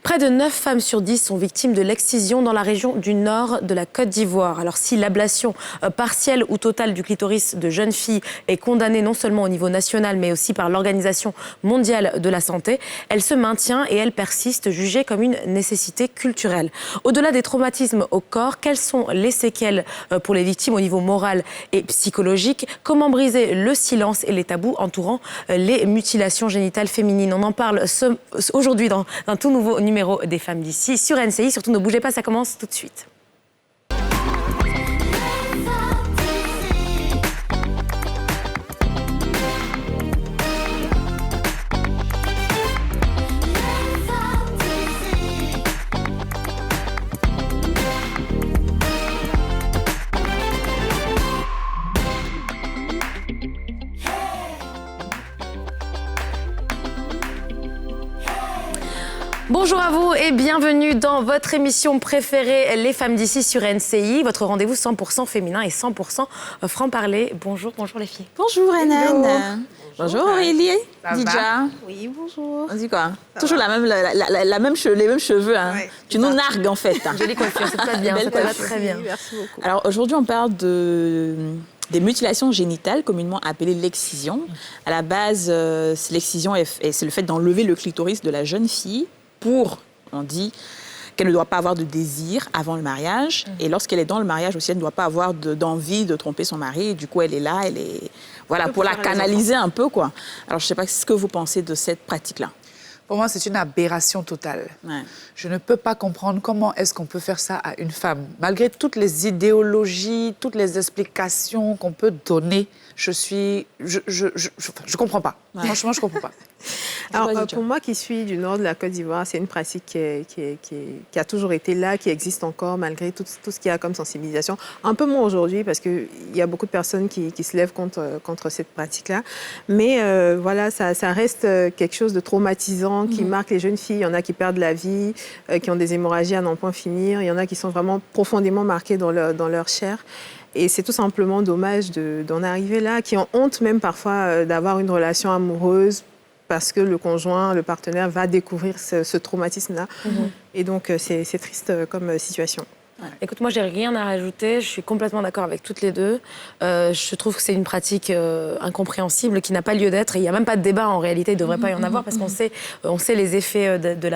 Près de 9 femmes sur 10 sont victimes de l'excision dans la région du nord de la Côte d'Ivoire. Alors si l'ablation partielle ou totale du clitoris de jeunes filles est condamnée non seulement au niveau national mais aussi par l'Organisation mondiale de la santé, elle se maintient et elle persiste, jugée comme une nécessité culturelle. Au-delà des traumatismes au corps, quelles sont les séquelles pour les victimes au niveau moral et psychologique? Comment briser le silence et les tabous entourant les mutilations génitales féminines? On en parle aujourd'hui dans un tout nouveau numéro des Femmes d'ici sur NCI. Surtout ne bougez pas, ça commence tout de suite. Bonjour à vous et bienvenue dans votre émission préférée, Les Femmes d'ici sur NCI, votre rendez-vous 100% féminin et 100% franc-parler. Bonjour les filles. Bonjour Renan. Bonjour Aurélie. Didja. Oui, bonjour. On dit quoi? Toujours les mêmes cheveux. Hein. Ouais, tu nous nargues en fait. Jolie coiffure, ça te va bien, ça te va très bien. Merci beaucoup. Alors aujourd'hui on parle des mutilations génitales, communément appelées l'excision. À la base, l'excision c'est le fait d'enlever le clitoris de la jeune fille on dit qu'elle ne doit pas avoir de désir avant le mariage. Et lorsqu'elle est dans le mariage aussi, elle ne doit pas avoir d'envie de tromper son mari. Et du coup, elle est là, voilà, pour la canaliser un peu, quoi. Alors, je ne sais pas ce que vous pensez de cette pratique-là. Pour moi, c'est une aberration totale. Ouais. Je ne peux pas comprendre comment est-ce qu'on peut faire ça à une femme. Malgré toutes les idéologies, toutes les explications qu'on peut donner, je comprends pas. Ouais. Franchement, je comprends pas. Alors, pour moi qui suis du nord de la Côte d'Ivoire, c'est une pratique qui a toujours été là, qui existe encore malgré tout ce qu'il y a comme sensibilisation. Un peu moins aujourd'hui parce qu'il y a beaucoup de personnes qui se lèvent contre cette pratique-là. Mais voilà, ça reste quelque chose de traumatisant qui marque les jeunes filles. Il y en a qui perdent la vie, qui ont des hémorragies à n'en point finir. Il y en a qui sont vraiment profondément marquées dans leur chair. Et c'est tout simplement dommage d'en arriver là, qui ont honte même parfois d'avoir une relation amoureuse parce que le conjoint, le partenaire va découvrir ce traumatisme-là. Et donc, c'est triste comme situation. Ouais. Écoute, moi, j'ai rien à rajouter. Je suis complètement d'accord avec toutes les deux. Je trouve que c'est une pratique incompréhensible qui n'a pas lieu d'être. Et il n'y a même pas de débat, en réalité. Il ne devrait pas y en avoir parce qu'on sait les effets de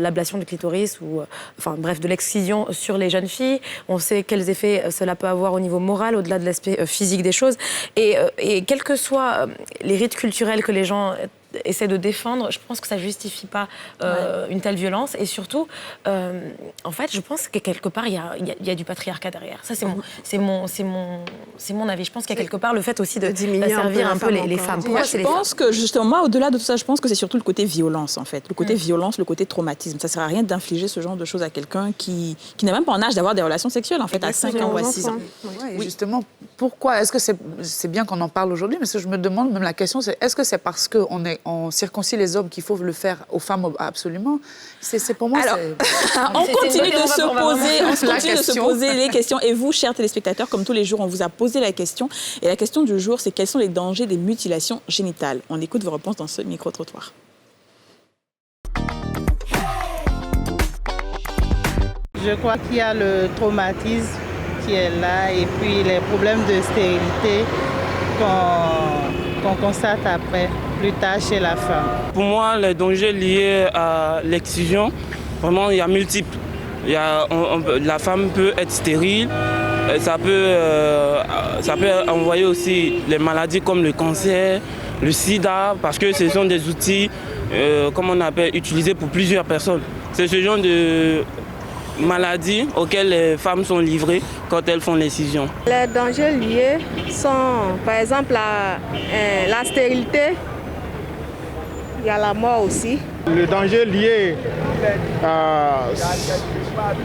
l'ablation du clitoris ou, enfin, bref, de l'excision sur les jeunes filles. On sait quels effets cela peut avoir au niveau moral, au-delà de l'aspect physique des choses. Et quels que soient les rites culturels que les gens essaie de défendre, je pense que ça ne justifie pas une telle violence. Et surtout, en fait, je pense que quelque part, il y a du patriarcat derrière. Ça, c'est mon avis. Je pense qu'il y a quelque part le fait aussi de servir un peu les femmes. Moi, je pense que, justement, au-delà de tout ça, je pense que c'est surtout le côté violence, en fait. Le côté violence, le côté traumatisme. Ça ne sert à rien d'infliger ce genre de choses à quelqu'un qui n'est même pas en âge d'avoir des relations sexuelles, en fait, à 5 ans ou à 6 ans. Oui. Justement, pourquoi? Est-ce que c'est bien qu'on en parle aujourd'hui? Mais ce que je me demande, même la question, c'est est-ce que c'est parce qu'on circoncis les hommes qu'il faut le faire aux femmes absolument? C'est pour moi. Alors, on continue de se poser les questions. Et vous, chers téléspectateurs, comme tous les jours, on vous a posé la question. Et la question du jour, c'est quels sont les dangers des mutilations génitales? On écoute vos réponses dans ce micro-trottoir. Je crois qu'il y a le traumatisme qui est là et puis les problèmes de stérilité qu'on constate après, plus tard chez la femme. Pour moi, les dangers liés à l'excision, vraiment, il y a multiples. La femme peut être stérile, ça peut envoyer aussi les maladies comme le cancer, le sida, parce que ce sont des outils, utilisés pour plusieurs personnes. C'est ce genre de maladies auxquelles les femmes sont livrées quand elles font l'excision. Les dangers liés sont, par exemple, la stérilité, il y a la mort aussi. Le danger lié à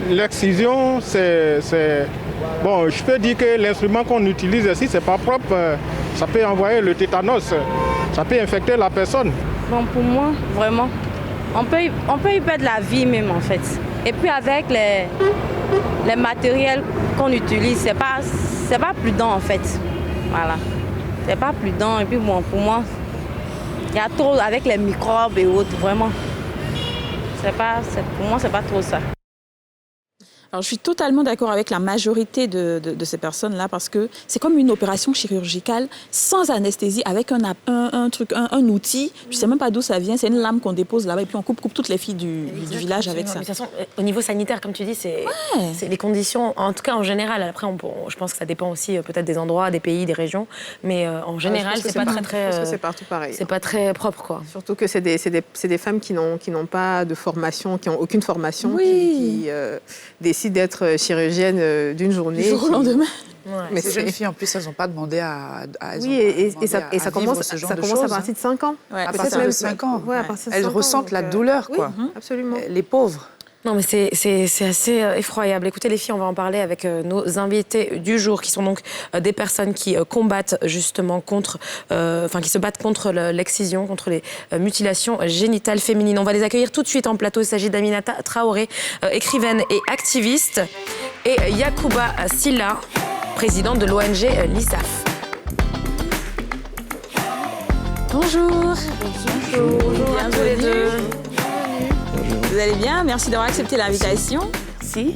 l'excision, bon, je peux dire que l'instrument qu'on utilise ici, c'est pas propre. Ça peut envoyer le tétanos, ça peut infecter la personne. Bon, pour moi, vraiment, on peut y perdre la vie même en fait. Et puis avec les matériels qu'on utilise, c'est pas prudent en fait. Voilà. C'est pas prudent. Et puis bon, pour moi, il y a trop avec les microbes et autres, vraiment. Pour moi, c'est pas trop ça. Alors, je suis totalement d'accord avec la majorité de ces personnes-là parce que c'est comme une opération chirurgicale sans anesthésie, avec un outil. Je ne sais même pas d'où ça vient. C'est une lame qu'on dépose là-bas et puis on coupe toutes les filles du village avec ça. De toute façon, au niveau sanitaire, comme tu dis, c'est les conditions, en tout cas en général. Après, je pense que ça dépend aussi peut-être des endroits, des pays, des régions. Mais en général, c'est pas très... Je pense que c'est partout pareil. C'est pas très propre, quoi. Surtout que c'est des femmes qui n'ont pas de formation, qui n'ont aucune formation, Oui. qui décident d'être chirurgienne d'une journée. Du jour au lendemain. Ouais. Mais ces jeunes filles, en plus, elles n'ont pas demandé à oui, et ça commence à partir de 5 ans. Ouais, à partir de 5 ans. Ouais, elles ressentent la douleur, quoi. Oui, absolument. Les pauvres. Non, mais c'est assez effroyable. Écoutez, les filles, on va en parler avec nos invités du jour, qui sont donc des personnes qui combattent justement qui se battent contre l'excision, contre les mutilations génitales féminines. On va les accueillir tout de suite en plateau. Il s'agit d'Aminata Traoré, écrivaine et activiste, et Yacouba Sylla, présidente de l'ONG l'ISAF. Bonjour. Bonjour à tous les deux. Vous allez bien? Merci d'avoir accepté l'invitation. Si.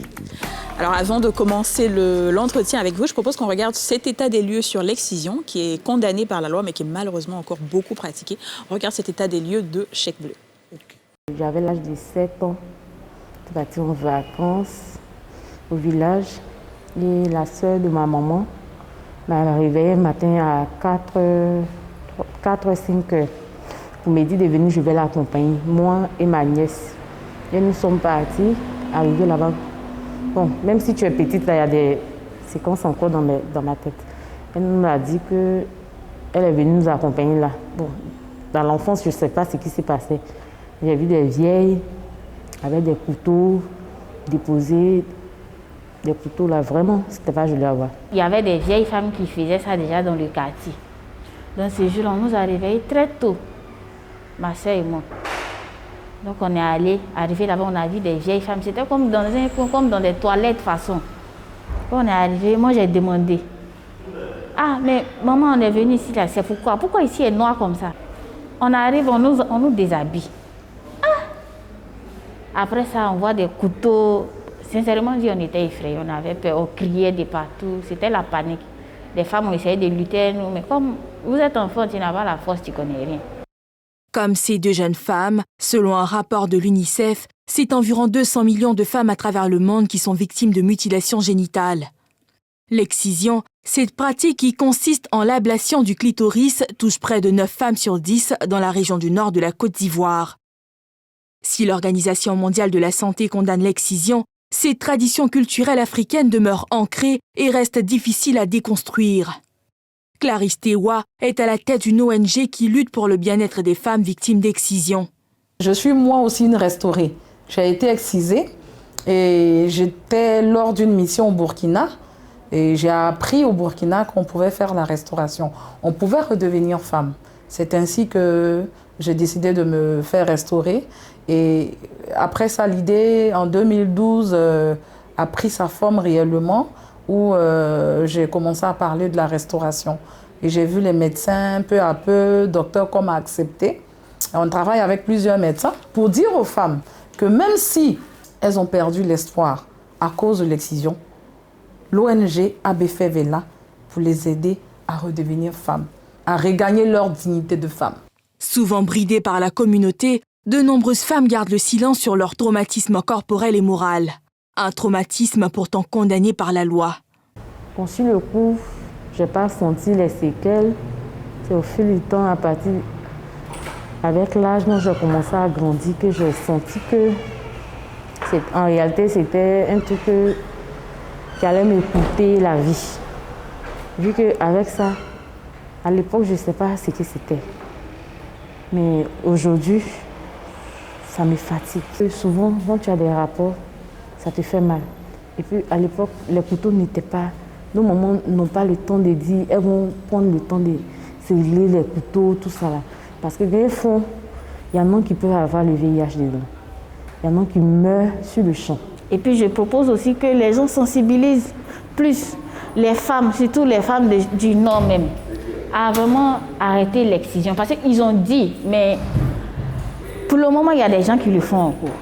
Alors, avant de commencer l'entretien avec vous, je propose qu'on regarde cet état des lieux sur l'excision, qui est condamné par la loi, mais qui est malheureusement encore beaucoup pratiqué. On regarde cet état des lieux de Chèque Bleu. J'avais l'âge de 7 ans. Je suis partie en vacances au village. Et la sœur de ma maman m'a réveillée un matin à 4-5 heures pour me dire de venir, je vais l'accompagner, moi et ma nièce. Et nous sommes partis, arrivés là-bas. Bon, même si tu es petite, là, il y a des séquences encore dans ma tête. Elle nous a dit qu'elle est venue nous accompagner là. Bon, dans l'enfance, je ne sais pas ce qui s'est passé. J'ai vu des vieilles avec des couteaux déposés. Des couteaux là, vraiment, c'était pas joli à voir. Il y avait des vieilles femmes qui faisaient ça déjà dans le quartier. Donc ce jour-là, on nous a réveillés très tôt, ma soeur et moi. Donc on est arrivé là-bas, on a vu des vieilles femmes. C'était comme dans des toilettes façon. Quand on est arrivé, moi j'ai demandé. Ah, mais maman, on est venu ici là, c'est pourquoi? Pourquoi ici est noir comme ça? On arrive, on nous déshabille. Ah! Après ça, on voit des couteaux. Sincèrement dit, on était effrayés, on avait peur, on criait de partout. C'était la panique. Les femmes ont essayé de lutter avec nous, mais comme vous êtes enfant, tu n'as pas la force, tu ne connais rien. Comme ces deux jeunes femmes, selon un rapport de l'UNICEF, c'est environ 200 millions de femmes à travers le monde qui sont victimes de mutilations génitales. L'excision, cette pratique qui consiste en l'ablation du clitoris, touche près de 9 femmes sur 10 dans la région du nord de la Côte d'Ivoire. Si l'Organisation mondiale de la santé condamne l'excision, cette tradition culturelle africaine demeure ancrée et reste difficile à déconstruire. Clarisse Tewa est à la tête d'une ONG qui lutte pour le bien-être des femmes victimes d'excision. Je suis moi aussi une restaurée. J'ai été excisée et j'étais lors d'une mission au Burkina et j'ai appris au Burkina qu'on pouvait faire la restauration. On pouvait redevenir femme. C'est ainsi que j'ai décidé de me faire restaurer. Et après ça, l'idée, en 2012, a pris sa forme réellement où j'ai commencé à parler de la restauration. Et j'ai vu les médecins, peu à peu, docteurs comme accepté. On travaille avec plusieurs médecins pour dire aux femmes que même si elles ont perdu l'espoir à cause de l'excision, l'ONG ABFEV est là pour les aider à redevenir femmes, à regagner leur dignité de femme. Souvent bridées par la communauté, de nombreuses femmes gardent le silence sur leur traumatisme corporel et moral. Un traumatisme pourtant condamné par la loi. Bon, sur le coup, je n'ai pas senti les séquelles. C'est au fil du temps, à partir avec l'âge, quand j'ai commencé à grandir, que j'ai senti que en réalité, c'était un truc qui allait me coûter la vie. Vu qu'avec ça, à l'époque, je ne sais pas ce que c'était. Mais aujourd'hui, ça me fatigue. Et souvent, quand tu as des rapports, ça te fait mal. Et puis, à l'époque, les couteaux n'étaient pas... Nos mamans n'ont pas le temps de dire, elles vont prendre le temps de se régler les couteaux, tout ça là. Parce que des fois, il y en a qui peuvent avoir le VIH dedans. Il y en a qui meurent sur le champ. Et puis, je propose aussi que les gens sensibilisent plus les femmes, surtout les femmes du Nord même, à vraiment arrêter l'excision. Parce qu'ils ont dit, mais pour le moment, il y a des gens qui le font encore.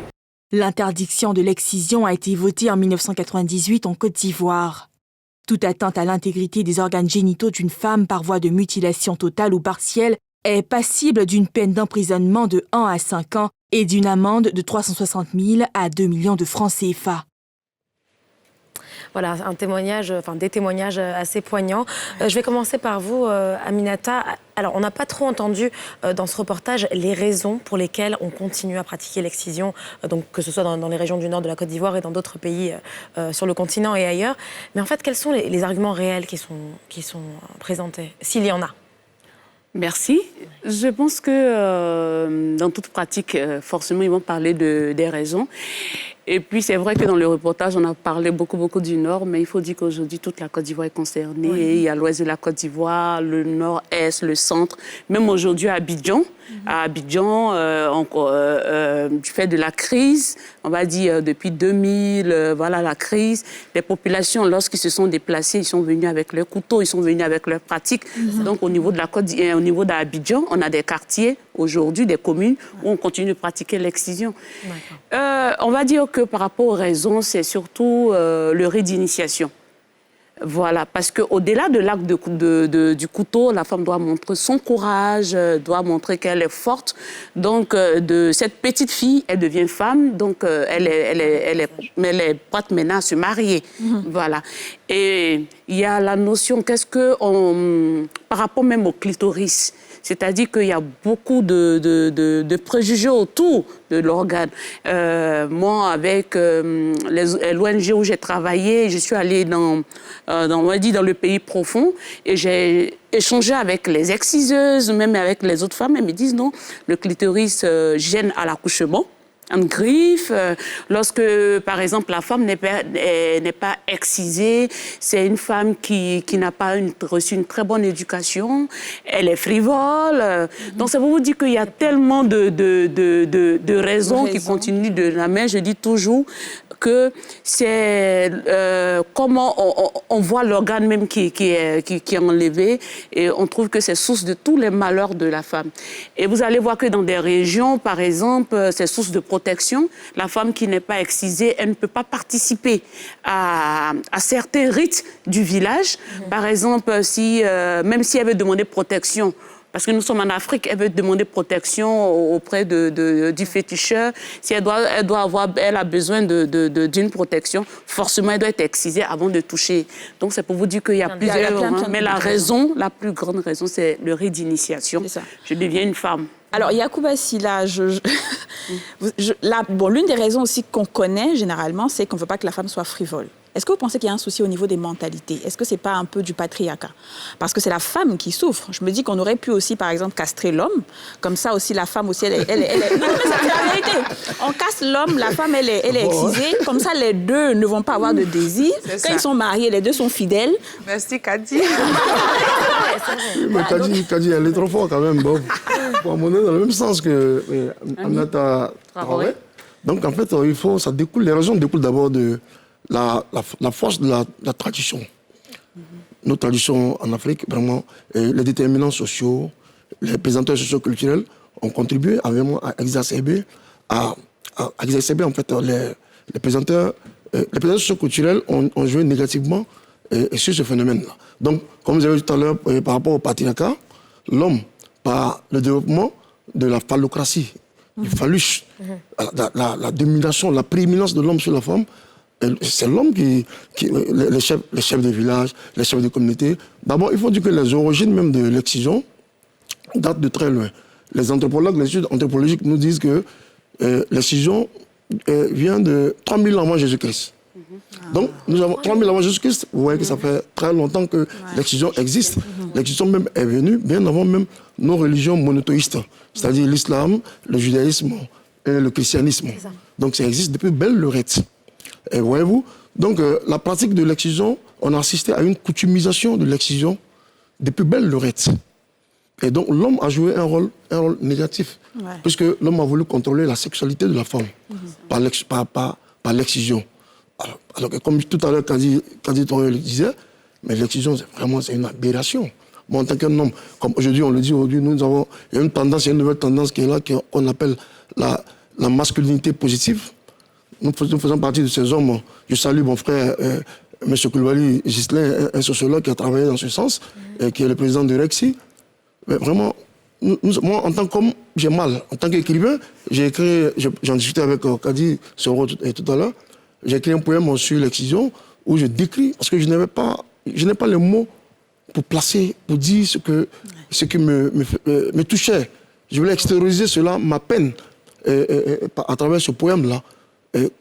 L'interdiction de l'excision a été votée en 1998 en Côte d'Ivoire. Toute atteinte à l'intégrité des organes génitaux d'une femme par voie de mutilation totale ou partielle est passible d'une peine d'emprisonnement de 1 à 5 ans et d'une amende de 360 000 à 2 millions de francs CFA. Voilà, des témoignages assez poignants. Je vais commencer par vous, Aminata. Alors, on n'a pas trop entendu dans ce reportage les raisons pour lesquelles on continue à pratiquer l'excision, donc que ce soit dans les régions du nord de la Côte d'Ivoire et dans d'autres pays sur le continent et ailleurs. Mais en fait, quels sont les arguments réels qui sont présentés, s'il y en a? Merci. Je pense que dans toute pratique, forcément, ils vont parler des raisons. Et puis, c'est vrai que dans le reportage, on a parlé beaucoup du Nord, mais il faut dire qu'aujourd'hui, toute la Côte d'Ivoire est concernée. Oui. Il y a l'ouest de la Côte d'Ivoire, le nord-est, le centre. Même aujourd'hui, à Abidjan, du fait de la crise, on va dire depuis 2000, voilà la crise, les populations, lorsqu'ils se sont déplacés, ils sont venus avec leurs couteaux, ils sont venus avec leurs pratiques. Donc, au niveau de la Côte d'Ivoire, au niveau d'Abidjan, on a des quartiers, aujourd'hui, des communes, où on continue de pratiquer l'excision. On va dire que par rapport aux raisons, c'est surtout le rite d'initiation. Voilà, parce qu'au-delà de l'acte du couteau, la femme doit montrer son courage, doit montrer qu'elle est forte. Donc, de cette petite fille, elle devient femme, donc elle est prête maintenant à se marier. Voilà. Et il y a la notion, par rapport même au clitoris, c'est-à-dire qu'il y a beaucoup de préjugés autour de l'organe. Moi, avec l'ONG où j'ai travaillé, je suis allée dans le pays profond et j'ai échangé avec les exciseuses, même avec les autres femmes. Elles me disent non, le clitoris gêne à l'accouchement. En griffe, lorsque, par exemple, la femme n'est pas excisée, c'est une femme qui n'a pas reçu une très bonne éducation, elle est frivole. Donc, ça veut vous dire qu'il y a tellement de raisons qui continuent de la main. Je dis toujours que c'est comment on voit l'organe même qui est enlevé et on trouve que c'est source de tous les malheurs de la femme. Et vous allez voir que dans des régions, par exemple, c'est source de protection. La femme qui n'est pas excisée, elle ne peut pas participer à certains rites du village. Par exemple, même si elle veut demander protection, parce que nous sommes en Afrique, elle veut demander protection auprès du féticheur. Si elle a besoin d'une protection, forcément, elle doit être excisée avant de toucher. Donc, c'est pour vous dire qu'il y a plusieurs... Mais la plus grande raison, c'est le rite d'initiation. Je deviens une femme. Alors, Yacouba Sylla, l'une des raisons aussi qu'on connaît généralement, c'est qu'on ne veut pas que la femme soit frivole. Est-ce que vous pensez qu'il y a un souci au niveau des mentalités? Est-ce que ce n'est pas un peu du patriarcat? Parce que c'est la femme qui souffre. Je me dis qu'on aurait pu aussi, par exemple, castrer l'homme. Comme ça aussi, la femme aussi, elle est... Non, mais c'est la vérité. On casse l'homme, la femme, elle est excisée. Comme ça, les deux ne vont pas avoir de désir. Quand ils sont mariés, les deux sont fidèles. Merci, Kadi. Mais Kadi, elle est trop forte quand même, Bob. Pour mon dans le même sens que Aminata Traoré. Donc, en fait, les raisons découlent d'abord de la force de la tradition. Nos traditions en Afrique, vraiment, les déterminants sociaux, les pesanteurs socioculturels ont contribué à exacerber en fait, les pesanteurs socioculturels ont joué négativement sur ce phénomène-là. Donc, comme vous avez dit tout à l'heure, par rapport au patriarcat, l'homme, par le développement de la phallocratie, du phallus, la domination, la prééminence de l'homme sur la femme, c'est l'homme les chefs de village, les chefs de communauté. D'abord, il faut dire que les origines même de l'excision datent de très loin. Les anthropologues, les études anthropologiques nous disent que l'excision vient de 3000 ans avant Jésus-Christ. Donc, nous avons 3000 ans avant Jésus-Christ. Vous voyez que ça fait très longtemps que l'excision existe. L'excision même est venue bien avant même nos religions monothéistes, c'est-à-dire l'islam, le judaïsme et le christianisme. Donc, ça existe depuis belle lurette. Et voyez-vous, donc la pratique de l'excision, on a assisté à une coutumisation de l'excision depuis belle lurette. Et donc l'homme a joué un rôle négatif, puisque l'homme a voulu contrôler la sexualité de la femme par l'excision. Alors que comme tout à l'heure, Kadi Traoré le disait, mais l'excision, c'est une aberration. Moi, en tant qu'un homme, comme aujourd'hui, on le dit, aujourd'hui, il y a une nouvelle tendance qui est là, qu'on appelle la masculinité positive. nous faisons partie de ces hommes. Je salue mon frère, M. Koulibaly Ghislain, un sociologue qui a travaillé dans ce sens, qui est le président de Rexi. Mais vraiment, moi, en tant qu'homme, j'ai mal. En tant qu'écrivain, j'ai écrit, j'en discutais avec Kadi Soro tout à l'heure, j'ai écrit un poème sur l'excision où je décris, parce que je n'ai pas les mots pour placer, pour dire ce qui me touchait. Je voulais extérioriser cela, ma peine, à travers ce poème-là.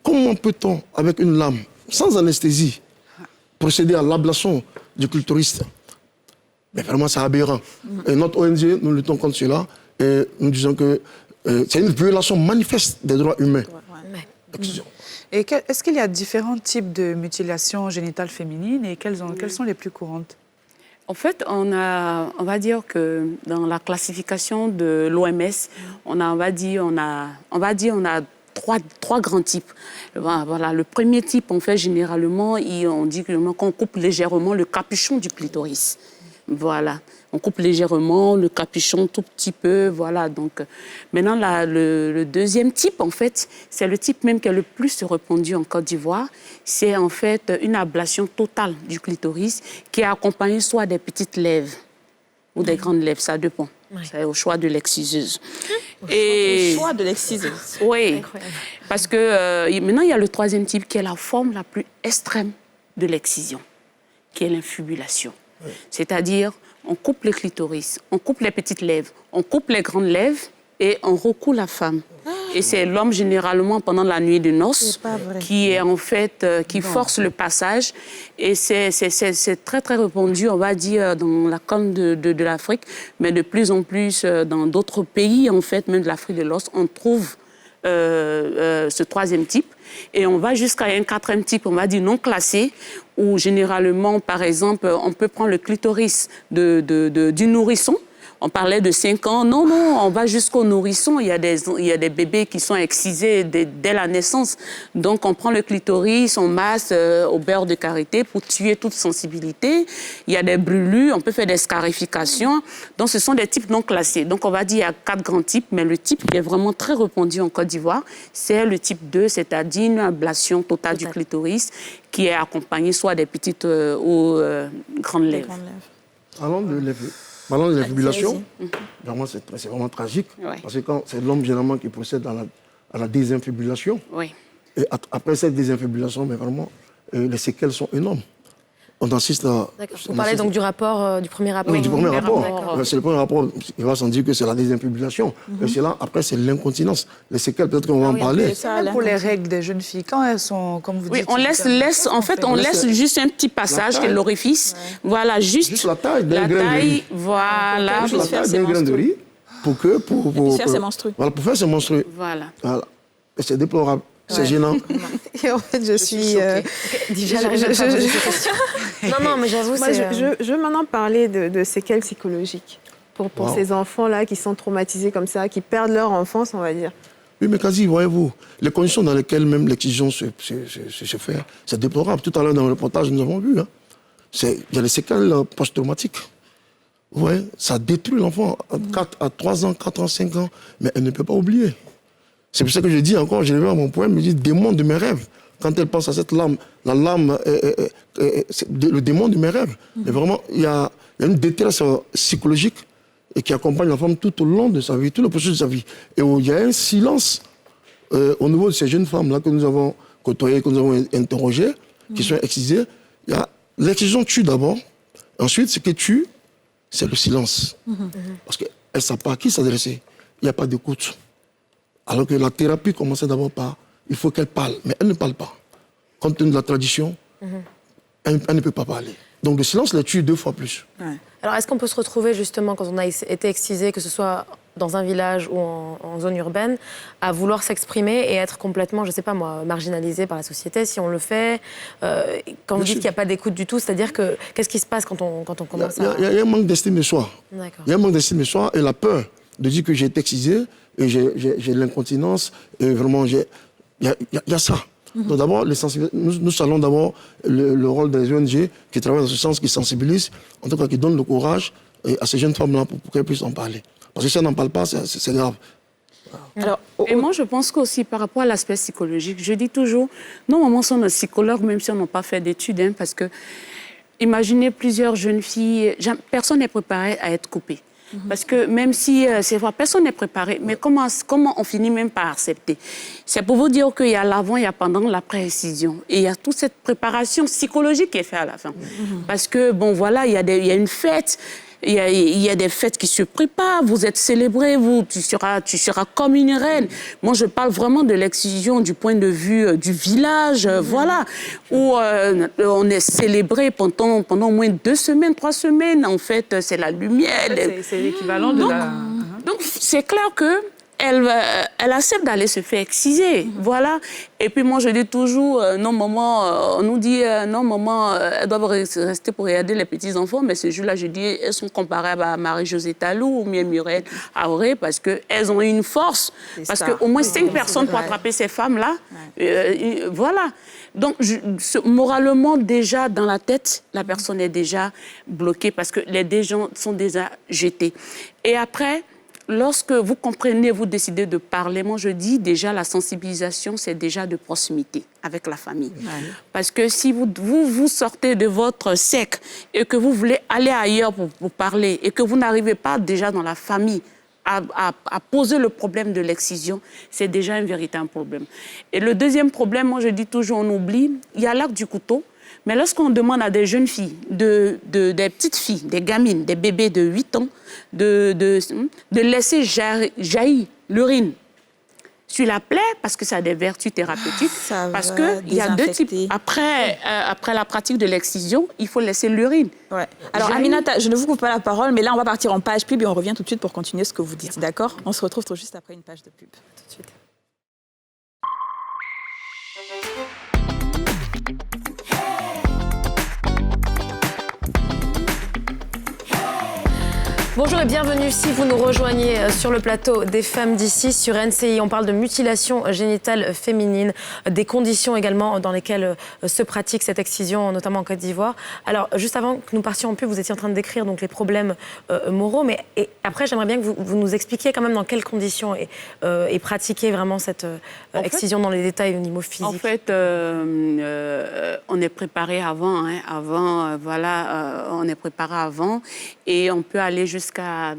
Comment peut-on, avec une lame, sans anesthésie, procéder à l'ablation du clitoris? Mais vraiment, c'est aberrant. Et notre ONG, nous luttons contre cela et nous disons que c'est une violation manifeste des droits humains. Et est-ce qu'il y a différents types de mutilations génitales féminines et quelles sont les plus courantes? En fait, on va dire que dans la classification de l'OMS, on a trois grands types. Voilà, le premier type, en fait, généralement, on dit qu'on coupe légèrement le capuchon du clitoris. Voilà, on coupe légèrement le capuchon tout petit peu, voilà. Donc, maintenant, le deuxième type, en fait, c'est le type même qui est le plus répandu en Côte d'Ivoire. C'est en fait une ablation totale du clitoris qui est accompagnée soit des petites lèvres ou des grandes lèvres, ça dépend. C'est au choix de l'exciseuse. Au choix de l'exciseuse. Oui, incroyable. Parce que maintenant, il y a le troisième type qui est la forme la plus extrême de l'excision, qui est l'infibulation. Oui. C'est-à-dire, on coupe le clitoris, on coupe les petites lèvres, on coupe les grandes lèvres et on recoue la femme. Et c'est l'homme, généralement, pendant la nuit de noces, qui est en fait, qui force le passage. Et c'est très, très répandu, on va dire, dans la corne de l'Afrique, mais de plus en plus dans d'autres pays, en fait, même de l'Afrique de l'Ouest, on trouve ce troisième type. Et on va jusqu'à un quatrième type, on va dire non classé, où généralement, par exemple, on peut prendre le clitoris du nourrisson. On parlait de 5 ans. Non, on va jusqu'au nourrisson. Il y a des bébés qui sont excisés dès la naissance. Donc, on prend le clitoris, on masse au beurre de karité pour tuer toute sensibilité. Il y a des brûlures, on peut faire des scarifications. Donc, ce sont des types non classés. Donc, on va dire qu'il y a 4 grands types, mais le type qui est vraiment très répandu en Côte d'Ivoire, c'est le type 2, c'est-à-dire une ablation totale du clitoris qui est accompagnée soit des petites ou grandes lèvres. Parlant de l'infibulation, vraiment, c'est vraiment tragique. Ouais. Parce que quand c'est l'homme généralement qui procède à la désinfibulation. Oui. Et après cette désinfibulation, mais vraiment, les séquelles sont énormes. On assiste à... Vous parlez donc du rapport, du premier rapport. Oui, du premier rapport. C'est le premier rapport qui va sans dire que c'est la désinfibulation. Et c'est là, après, c'est l'incontinence. Les séquelles, peut-être qu'on va en parler. Même pour les règles des jeunes filles, quand elles sont, comme vous dites... Oui, on laisse juste un petit passage, qui est l'orifice. Ouais. Voilà, juste la taille, voilà. Juste la taille d'un grain de riz pour faire ses menstrues. Voilà, pour faire ses menstrues. Voilà. Et c'est déplorable. C'est gênant. Et en fait, je suis Non, mais j'avoue, je veux maintenant parler de séquelles psychologiques pour ces enfants-là qui sont traumatisés comme ça, qui perdent leur enfance, on va dire. Oui, mais quasi, voyez-vous, les conditions dans lesquelles même l'excision se fait, c'est déplorable. Tout à l'heure, dans le reportage, nous avons vu. Il y a les séquelles post-traumatiques. Ouais, ça détruit l'enfant à 3 ans, 4 ans, 5 ans, mais elle ne peut pas oublier. C'est pour ça que je dis encore, je l'ai vu à mon poème, je dis démon de mes rêves. Quand elle pense à cette lame, la lame, c'est le démon de mes rêves. Mais vraiment, il y a une détresse psychologique et qui accompagne la femme tout au long de sa vie, tout le processus de sa vie. Et où il y a un silence au niveau de ces jeunes femmes-là que nous avons côtoyées, que nous avons interrogées, qui sont excisées. L'excision tue d'abord. Ensuite, ce qui tue, c'est le silence. Parce qu'elles ne savent pas à qui s'adresser. Il n'y a pas d'écoute. Alors que la thérapie commençait d'abord par, il faut qu'elle parle, mais elle ne parle pas. Compte tenu de la tradition, elle ne peut pas parler. Donc le silence la tue 2 fois plus. Ouais. Alors est-ce qu'on peut se retrouver justement, quand on a été excisé, que ce soit dans un village ou en zone urbaine, à vouloir s'exprimer et être complètement, je ne sais pas moi, marginalisé par la société si on le fait quand vous dites qu'il n'y a pas d'écoute du tout, c'est-à-dire que qu'est-ce qui se passe quand on commence à... Il y a un manque d'estime de soi. Il y a un manque d'estime de soi et la peur de dire que j'ai été excisé et j'ai l'incontinence, et vraiment, il y a ça. Donc d'abord, nous saluons d'abord le rôle des ONG qui travaillent dans ce sens, qui sensibilisent, en tout cas qui donnent le courage à ces jeunes femmes-là pour qu'elles puissent en parler. Parce que si elles n'en parlent pas, c'est grave. Alors, et moi, je pense qu'aussi par rapport à l'aspect psychologique, je dis toujours, nos mamans sont nos psychologues, même si on n'a pas fait d'études, hein, parce que imaginez plusieurs jeunes filles, personne n'est préparé à être coupé. Parce que même si, c'est vrai, personne n'est préparé, mais comment on finit même par accepter? C'est pour vous dire qu'il y a l'avant, il y a pendant, l'après-excision. Et il y a toute cette préparation psychologique qui est faite à la fin. Parce que, bon, voilà, il y a une fête. Il y a des fêtes qui se préparent, vous êtes célébrés, tu seras comme une reine. Moi, je parle vraiment de l'excision du point de vue du village, voilà, où on est célébré pendant au moins 2 semaines, 3 semaines. En fait, c'est la lumière. C'est l'équivalent de la... Donc, c'est clair que elle accepte d'aller se faire exciser, voilà. Et puis moi, je dis toujours, non, maman, on nous dit, non, maman, elles doivent rester pour regarder les petits-enfants, mais ce jour-là, je dis, elles sont comparables à Marie-Josée Talou ou bien Muriel Auré, parce qu'elles ont une force, parce qu'au moins 5 personnes pour attraper ces femmes-là, voilà. Donc, moralement, déjà, dans la tête, la personne est déjà bloquée, parce que les dés sont déjà jetés. Et après, lorsque vous comprenez, vous décidez de parler, moi je dis déjà la sensibilisation, c'est déjà de proximité avec la famille. Parce que si vous sortez de votre cercle et que vous voulez aller ailleurs pour parler et que vous n'arrivez pas déjà dans la famille à poser le problème de l'excision, c'est déjà un véritable problème. Et le deuxième problème, moi je dis toujours, on oublie, il y a l'arc du couteau. Mais lorsqu'on demande à des jeunes filles, des petites filles, des gamines, des bébés de 8 ans, de laisser jaillir l'urine sur la plaie, parce que ça a des vertus thérapeutiques, parce qu'il y a 2 types. Après la pratique de l'excision, il faut laisser l'urine. Ouais. Alors Aminata, je ne vous coupe pas la parole, mais là on va partir en page pub et on revient tout de suite pour continuer ce que vous dites, d'accord? On se retrouve tout juste après une page de pub. Tout de suite. Bonjour et bienvenue si vous nous rejoignez sur le plateau des Femmes d'ici sur NCI. On parle de mutilation génitale féminine, des conditions également dans lesquelles se pratique cette excision, notamment en Côte d'Ivoire. Alors, juste avant que nous partions en pub, vous étiez en train de décrire donc, les problèmes moraux, mais après, j'aimerais bien que vous nous expliquiez quand même dans quelles conditions est pratiquée vraiment cette excision dans les détails au niveau physique. En fait, on est préparé avant, on est préparé avant et on peut aller jusqu'à...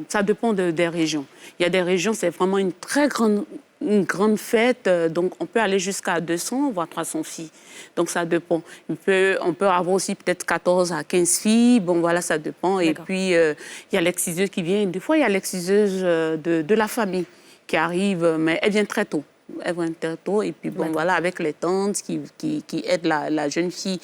Ça dépend des régions. Il y a des régions, c'est vraiment une très grande fête, donc on peut aller jusqu'à 200, voire 300 filles. Donc ça dépend. On peut avoir aussi peut-être 14 à 15 filles, bon voilà, ça dépend. Et puis, il y a l'exciseuse qui vient. Des fois, il y a l'exciseuse de la famille qui arrive, mais elle vient très tôt. Elle vient très tôt et puis bon voilà, avec les tantes qui aident la jeune fille,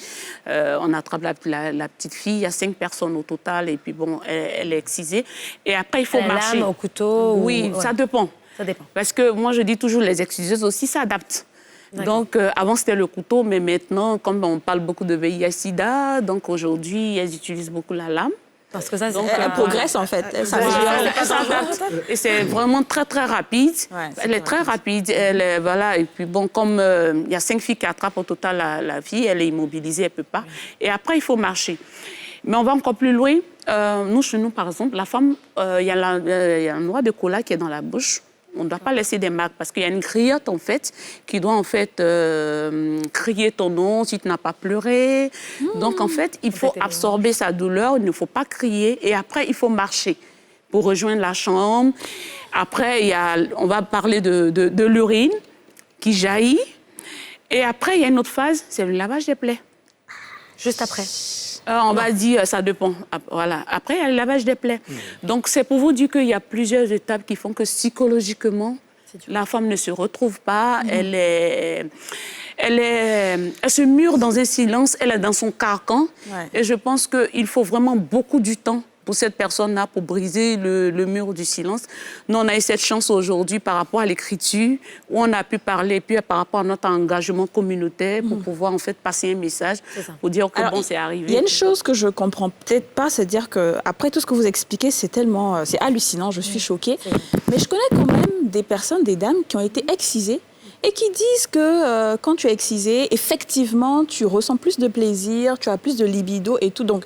on attrape la petite fille, il y a 5 personnes au total et puis bon, elle est excisée. Et après, il faut marcher. Lame, au couteau? Oui, ça dépend. Ça dépend. Parce que moi, je dis toujours, les exciseuses aussi s'adaptent. Donc, avant, c'était le couteau, mais maintenant, comme on parle beaucoup de VIH-Sida, donc aujourd'hui, elles utilisent beaucoup la lame. Parce que ça, elle progresse en fait. Et c'est vraiment très, très rapide. Elle est très rapide. Voilà. Et puis bon, comme il y a 5 filles qui attrapent au total la fille, elle est immobilisée, elle ne peut pas. Et après, il faut marcher. Mais on va encore plus loin. Nous, chez nous, par exemple, la femme, il y a un noix de cola qui est dans la bouche. On ne doit pas laisser des marques parce qu'il y a une griotte, en fait, qui doit, en fait, crier ton nom si tu n'as pas pleuré. Donc, en fait, il faut absorber sa douleur, il ne faut pas crier. Et après, il faut marcher pour rejoindre la chambre. Après, on va parler de l'urine qui jaillit. Et après, il y a une autre phase, c'est le lavage des plaies. Juste après. On va dire, ça dépend. Voilà. Après, il y a le lavage des plaies. Donc, c'est pour vous dire qu'il y a plusieurs étapes qui font que psychologiquement, la femme ne se retrouve pas. Elle se mure dans un silence, elle est dans son carcan. Et je pense qu'il faut vraiment beaucoup du temps pour cette personne-là, pour briser le mur du silence. Nous, on a eu cette chance aujourd'hui par rapport à l'écriture, où on a pu parler, puis par rapport à notre engagement communautaire, pour pouvoir en fait passer un message, pour dire que bon, c'est arrivé. Il y a une chose que je comprends peut-être pas, c'est dire que après tout ce que vous expliquez, c'est hallucinant, je suis choquée. Mais je connais quand même des personnes, des dames qui ont été excisées et qui disent que quand tu es excisé, effectivement, tu ressens plus de plaisir, tu as plus de libido et tout. Donc,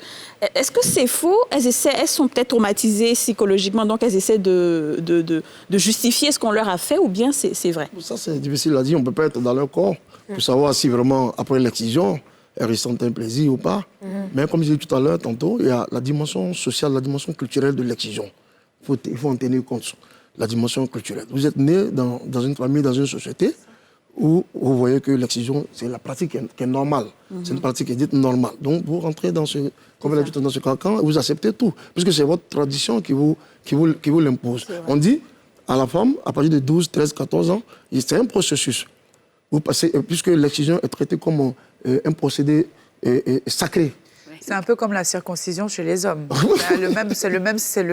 est-ce que c'est faux? Elles sont peut-être traumatisées psychologiquement, donc elles essaient de justifier ce qu'on leur a fait, ou bien c'est vrai? Ça, c'est difficile à dire. On ne peut pas être dans leur corps pour savoir si vraiment, après l'excision, elles ressentent un plaisir ou pas. Mais comme je disais tout à l'heure, tantôt, il y a la dimension sociale, la dimension culturelle de l'excision. Il faut en tenir compte. La dimension culturelle. Vous êtes né dans une famille, dans une société où vous voyez que l'excision, c'est la pratique qui est normale. C'est une pratique qui est dite normale. Donc, vous rentrez dans ce carcan et vous acceptez tout. Puisque c'est votre tradition qui vous l'impose. On dit à la femme, à partir de 12, 13, 14 ans, c'est un processus. Vous passez, puisque l'excision est traitée comme un procédé sacré. C'est un peu comme la circoncision chez les hommes. C'est le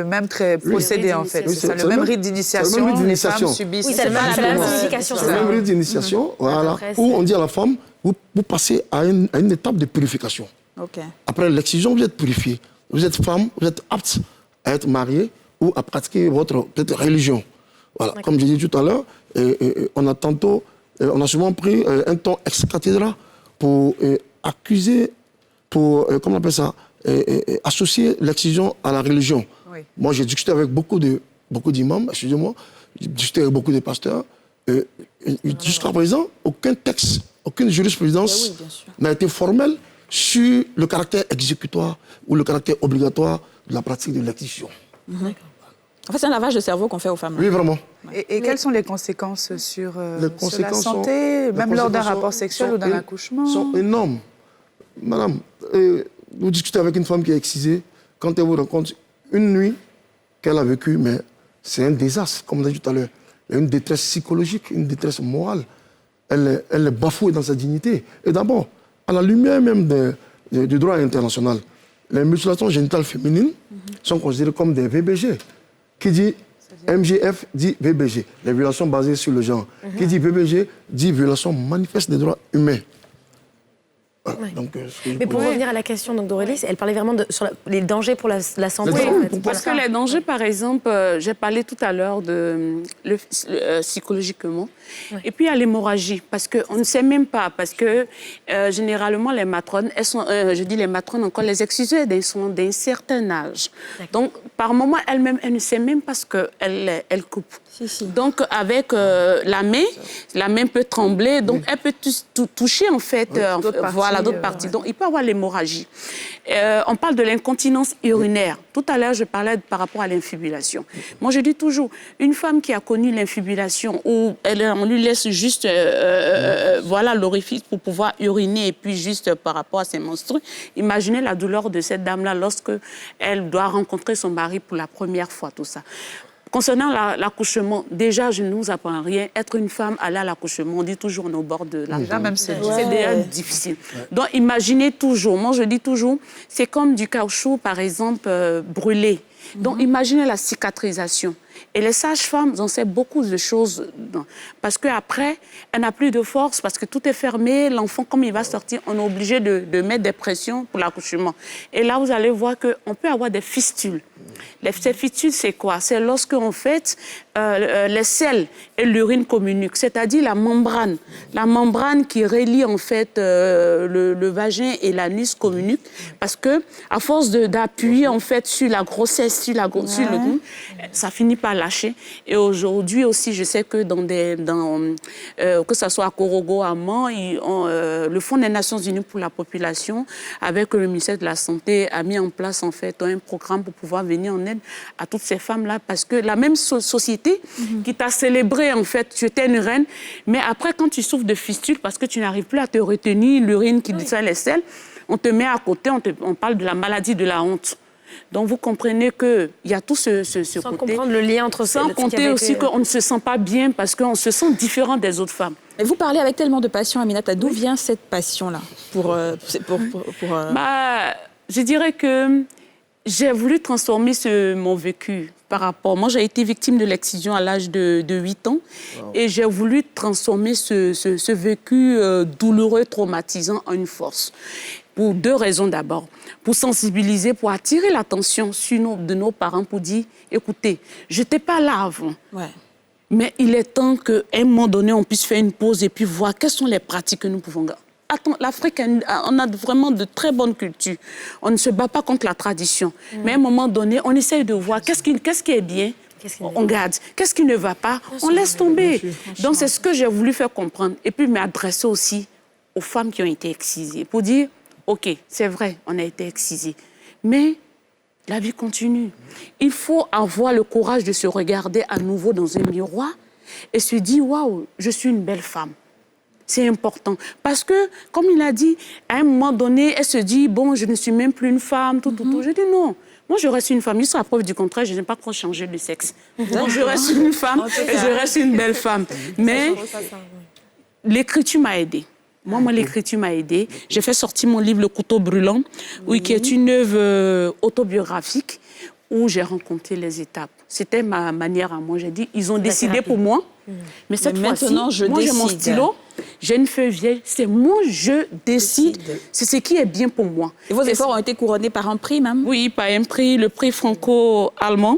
même procédé, en fait. C'est le même rite d'initiation. Les femmes subissent. Oui, c'est la même signification. C'est le même rite d'initiation, voilà, où on dit à la femme, vous passez à une étape de purification. Après l'excision, vous êtes purifié. Vous êtes femme, vous êtes apte à être mariée ou à pratiquer votre religion. Voilà. Comme je disais tout à l'heure, on a souvent pris un ton ex cathedra pour accuser, pour, comment on appelle ça, associer l'excision à la religion. Oui. Moi, j'ai discuté avec beaucoup d'imams, excusez-moi, j'ai discuté avec beaucoup de pasteurs. Jusqu'à présent, aucun texte, aucune jurisprudence n'a été formelle sur le caractère exécutoire ou le caractère obligatoire de la pratique de l'excision. En fait, c'est un lavage de cerveau qu'on fait aux femmes. Oui, vraiment. Et quelles sont les conséquences sur la santé, même lors d'un rapport sexuel ou d'un accouchement? Sont énormes. Madame, vous discutez avec une femme qui est excisée, quand elle vous rencontre une nuit qu'elle a vécue, mais c'est un désastre, comme on a dit tout à l'heure. Il y a une détresse psychologique, une détresse morale. Elle est bafouée dans sa dignité. Et d'abord, à la lumière même du droit international, les mutilations génitales féminines sont considérées comme des VBG. Qui dit MGF dit VBG, les violations basées sur le genre. Qui dit VBG dit violation manifeste des droits humains. Ouais. Donc, mais pour revenir à la question d'Aurélie, elle parlait vraiment sur les dangers pour la santé. Oui, en fait. parce que les dangers, par exemple, j'ai parlé tout à l'heure de psychologiquement. Ouais. Et puis il y a l'hémorragie, parce qu'on ne sait même pas, parce que généralement les matrones, elles sont, je dis les matrones encore, les excisées, elles sont d'un certain âge. Donc par moment, elles-mêmes, elles ne savent même pas ce qu'elles coupent. Donc avec la main peut trembler, donc elle peut toucher en fait, d'autres parties. Donc il peut y avoir l'hémorragie. On parle de l'incontinence urinaire. Tout à l'heure, je parlais par rapport à l'infibulation. Moi, je dis toujours, une femme qui a connu l'infibulation, où on lui laisse juste l'orifice pour pouvoir uriner, et puis juste par rapport à ses menstrues, imaginez la douleur de cette dame-là lorsque elle doit rencontrer son mari pour la première fois, tout ça. Concernant l'accouchement, déjà, je ne nous apprends rien. Être une femme, aller à l'accouchement, on dit toujours on est au bord de la déjà, même c'est déjà difficile. Donc, imaginez toujours, moi je dis toujours, c'est comme du caoutchouc, par exemple, brûlé. Donc, imaginez la cicatrisation. Et les sages-femmes en savent beaucoup de choses. Parce qu'après, elle n'a plus de force, parce que tout est fermé. L'enfant, comme il va sortir, on est obligé de mettre des pressions pour l'accouchement. Et là, vous allez voir qu'on peut avoir des fistules. Ces fistules, c'est quoi? C'est lorsque, en fait, les selles et l'urine communiquent, c'est-à-dire la membrane qui relie, en fait, le vagin et l'anus communiquent. Parce que, à force d'appuyer, en fait, sur la grossesse, sur le cou, ça finit par lâcher. Et aujourd'hui aussi, je sais que que ce soit à Korogo, à Mans, le Fonds des Nations Unies pour la population, avec le ministère de la Santé, a mis en place en fait un programme pour pouvoir venir en aide à toutes ces femmes-là, parce que la même société qui t'a célébré, en fait, tu étais une reine, mais après, quand tu souffres de fistule, parce que tu n'arrives plus à te retenir, l'urine qui descend les selles, on te met à côté, on parle de la maladie de la honte. Donc, vous comprenez qu'il y a tout ce côté. Sans comprendre le lien entre Sans compter aussi qu'on ne se sent pas bien parce qu'on se sent différent des autres femmes. Et vous parlez avec tellement de passion, Aminata. D'où vient cette passion-là Je dirais que j'ai voulu transformer mon vécu par rapport... Moi, j'ai été victime de l'excision à l'âge de 8 ans. Wow. Et j'ai voulu transformer ce vécu douloureux, traumatisant en une force. Pour 2 raisons d'abord. Pour sensibiliser, pour attirer l'attention de nos parents, pour dire, écoutez, je n'étais pas là avant. Ouais. Mais il est temps qu'à un moment donné, on puisse faire une pause et puis voir quelles sont les pratiques que nous pouvons garder. Attends, l'Afrique, on a vraiment de très bonnes cultures. On ne se bat pas contre la tradition. Mais à un moment donné, on essaye de voir qu'est-ce qui est bien, on garde. Qu'est-ce qui ne va pas, on laisse tomber. Donc, c'est ce que j'ai voulu faire comprendre. Et puis, m'adresser aussi aux femmes qui ont été excisées. Pour dire, OK, c'est vrai, on a été excisées. Mais la vie continue. Il faut avoir le courage de se regarder à nouveau dans un miroir et se dire, waouh, je suis une belle femme. C'est important. Parce que, comme il a dit, à un moment donné, elle se dit, bon, je ne suis même plus une femme, tout. Je dis non. Moi, je reste une femme. Jusqu'à la preuve du contraire, je n'ai pas trop changé de sexe. Donc, je reste une femme et je reste une belle femme. Mais l'écriture m'a aidée. Moi, l'écriture m'a aidée. J'ai fait sortir mon livre Le couteau brûlant, qui est une œuvre autobiographique où j'ai rencontré les étapes. C'était ma manière à moi. J'ai dit, ils ont décidé pour moi. Mais cette fois-ci, moi, j'ai mon stylo, j'ai une feuille vieille. C'est moi, je décide. C'est ce qui est bien pour moi. Et vos efforts ont été couronnés par un prix, même? Oui, par un prix, le prix franco-allemand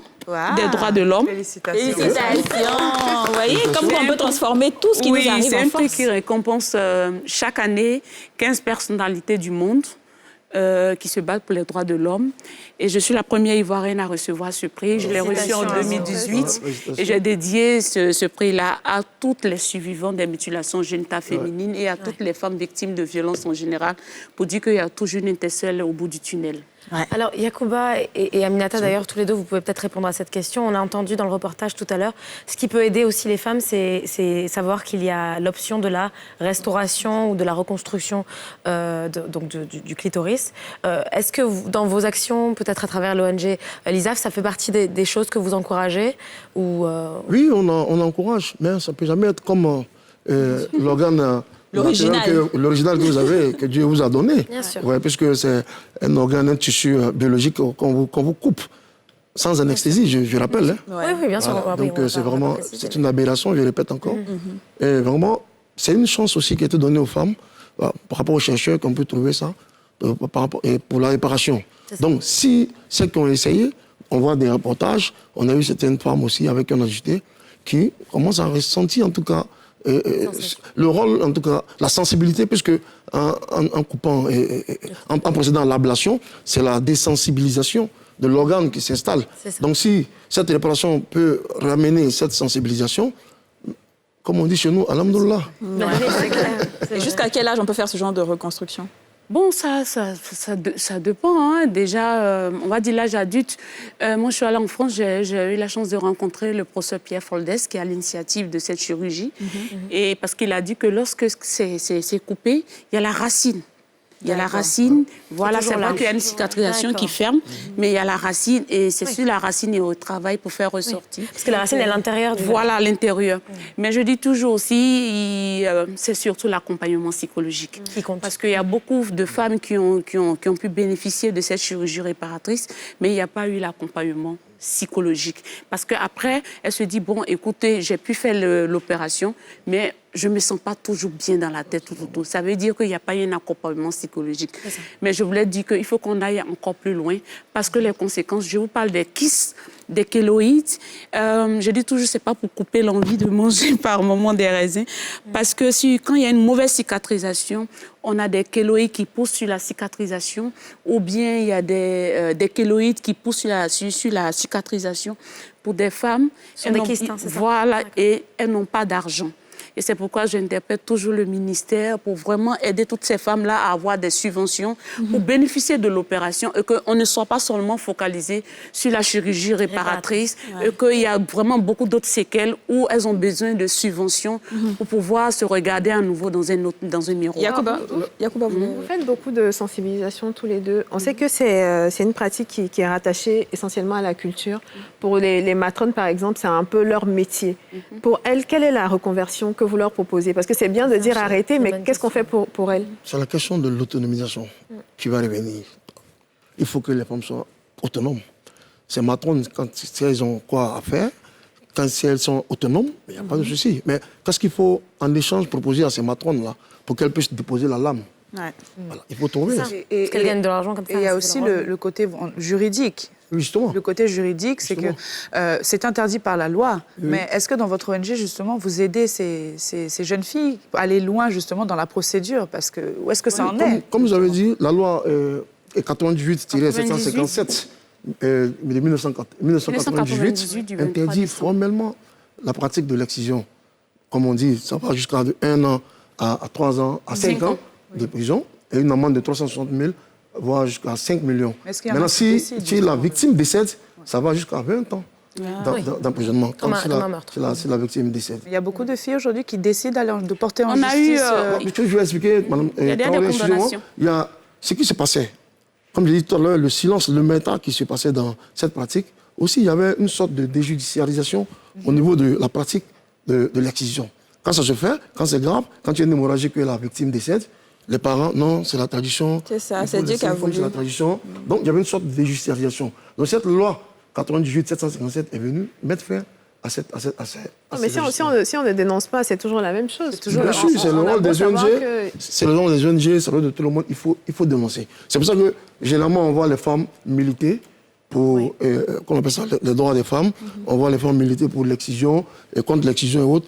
des droits de l'homme. Félicitations. Vous voyez, comme on peut transformer tout ce qui nous arrive en force. Oui, c'est un prix qui récompense chaque année 15 personnalités du monde qui se battent pour les droits de l'homme. Et je suis la première Ivoirienne à recevoir ce prix. Je l'ai reçu en 2018. Et j'ai dédié ce prix-là à toutes les survivantes des mutilations génitales féminines et à toutes les femmes victimes de violences en général, pour dire qu'il y a toujours une étincelle au bout du tunnel. Alors, Yacouba et Aminata, d'ailleurs, tous les deux, vous pouvez peut-être répondre à cette question. On a entendu dans le reportage tout à l'heure, ce qui peut aider aussi les femmes, c'est savoir qu'il y a l'option de la restauration ou de la reconstruction du clitoris. Est-ce que dans vos actions, peut-être à travers l'ONG l'ISAF, ça fait partie des choses que vous encouragez ou, Oui, on encourage, mais ça ne peut jamais être comme l'organe... L'original que vous avez, que Dieu vous a donné. Bien sûr. Ouais, puisque c'est un organe, un tissu biologique qu'on vous coupe sans anesthésie, je rappelle. Oui, bien sûr. Voilà. Donc c'est une aberration, je répète encore. Et vraiment, c'est une chance aussi qui a été donnée aux femmes, par rapport aux chercheurs qu'on peut trouver ça, pour la réparation. Donc si ceux qui ont essayé, on voit des reportages, on a eu certaines femmes aussi avec un ajusté qui commencent à ressentir en tout cas le rôle, en tout cas, la sensibilité, puisque en coupant, en procédant à l'ablation, c'est la désensibilisation de l'organe qui s'installe. Donc si cette réparation peut ramener cette sensibilisation, comme on dit chez nous, alhamdoulilah. Et jusqu'à quel âge on peut faire ce genre de reconstruction? Bon, ça dépend. Hein. Déjà, on va dire l'âge adulte. Moi, je suis allée en France, j'ai eu la chance de rencontrer le professeur Pierre Foldes, qui est à l'initiative de cette chirurgie. Et parce qu'il a dit que lorsque c'est coupé, il y a la racine. Il y a la racine, voilà, c'est vrai qu'il y a une cicatrisation qui ferme, mais il y a la racine et c'est sur la racine et au travail pour faire ressortir. Parce que la racine est à l'intérieur du Voilà, à l'intérieur. Mais je dis toujours aussi, c'est surtout l'accompagnement psychologique. Qui compte. Parce qu'il y a beaucoup de femmes qui ont pu bénéficier de cette chirurgie réparatrice, mais il n'y a pas eu l'accompagnement psychologique. Parce qu'après, elle se dit, bon, écoutez, j'ai pu faire l'opération, mais je ne me sens pas toujours bien dans la tête. Tout. Ça veut dire qu'il n'y a pas eu un accompagnement psychologique. Mais je voulais dire qu'il faut qu'on aille encore plus loin, parce que les conséquences, je vous parle des kystes, des kéloïdes. Je dis toujours, ce n'est pas pour couper l'envie de manger par moment des raisins, parce que quand il y a une mauvaise cicatrisation, on a des kéloïdes qui poussent sur la cicatrisation, ou bien il y a des kéloïdes qui poussent sur la cicatrisation. Pour des femmes, sur des kystes, c'est ça? Voilà, et elles n'ont pas d'argent. Et c'est pourquoi j'interpelle toujours le ministère pour vraiment aider toutes ces femmes-là à avoir des subventions pour bénéficier de l'opération et qu'on ne soit pas seulement focalisé sur la chirurgie réparatrice et qu'il y a vraiment beaucoup d'autres séquelles où elles ont besoin de subventions pour pouvoir se regarder à nouveau dans un miroir. Yacouba, vous faites beaucoup de sensibilisation tous les deux. On sait que c'est une pratique qui est rattachée essentiellement à la culture. Pour les matrones, par exemple, c'est un peu leur métier. Pour elles, quelle est la reconversion que vous leur proposez? Parce que c'est bien de dire arrêtez, mais qu'est-ce qu'on fait pour elles? C'est la question de l'autonomisation qui va revenir. Il faut que les femmes soient autonomes. Ces matrones, si elles ont quoi à faire, si elles sont autonomes, il n'y a pas de souci. Mais qu'est-ce qu'il faut en échange proposer à ces matrones-là pour qu'elles puissent déposer la lame? Voilà, il faut trouver. Parce qu'elles gagnent de l'argent comme ça. Et il y a aussi le côté juridique. le côté juridique, c'est que c'est interdit par la loi. Oui. Mais est-ce que dans votre ONG, justement, vous aidez ces jeunes filles à aller loin, justement, dans la procédure? Parce que où est-ce que ça en est? Comme vous avez dit, la loi est 98-757 de 1998 interdit formellement la pratique de l'excision. Comme on dit, ça va jusqu'à 1 an à 3 ans, à 5 ans de prison et une amende de 360 000, voire jusqu'à 5 millions. Maintenant, si la victime décède, ça va jusqu'à 20 ans d'emprisonnement. Si la victime décède. Il y a beaucoup de filles aujourd'hui qui décident de porter en justice. Je vais expliquer, madame. Il y a des condamnations. Il y a ce qui se passait. Comme je l'ai dit tout à l'heure, le silence, le méta qui se passait dans cette pratique. Aussi, il y avait une sorte de déjudiciarisation au niveau de la pratique de l'excision. Quand ça se fait, quand c'est grave, quand il y a une hémorragie que la victime décède, les parents, non, c'est la tradition. C'est ça, c'est Dieu qui a voulu. C'est la tradition. Donc, il y avait une sorte de déjudiciarisation. Donc, cette loi 98-757 est venue mettre fin à cette mais si on ne dénonce pas, c'est toujours la même chose. C'est le rôle des ONG. C'est le rôle des ONG, c'est le rôle de tout le monde. Il faut dénoncer. C'est pour ça que, généralement, on voit les femmes militer pour, qu'on appelle ça, les droits des femmes. On voit les femmes militer pour l'excision et contre l'excision et autres.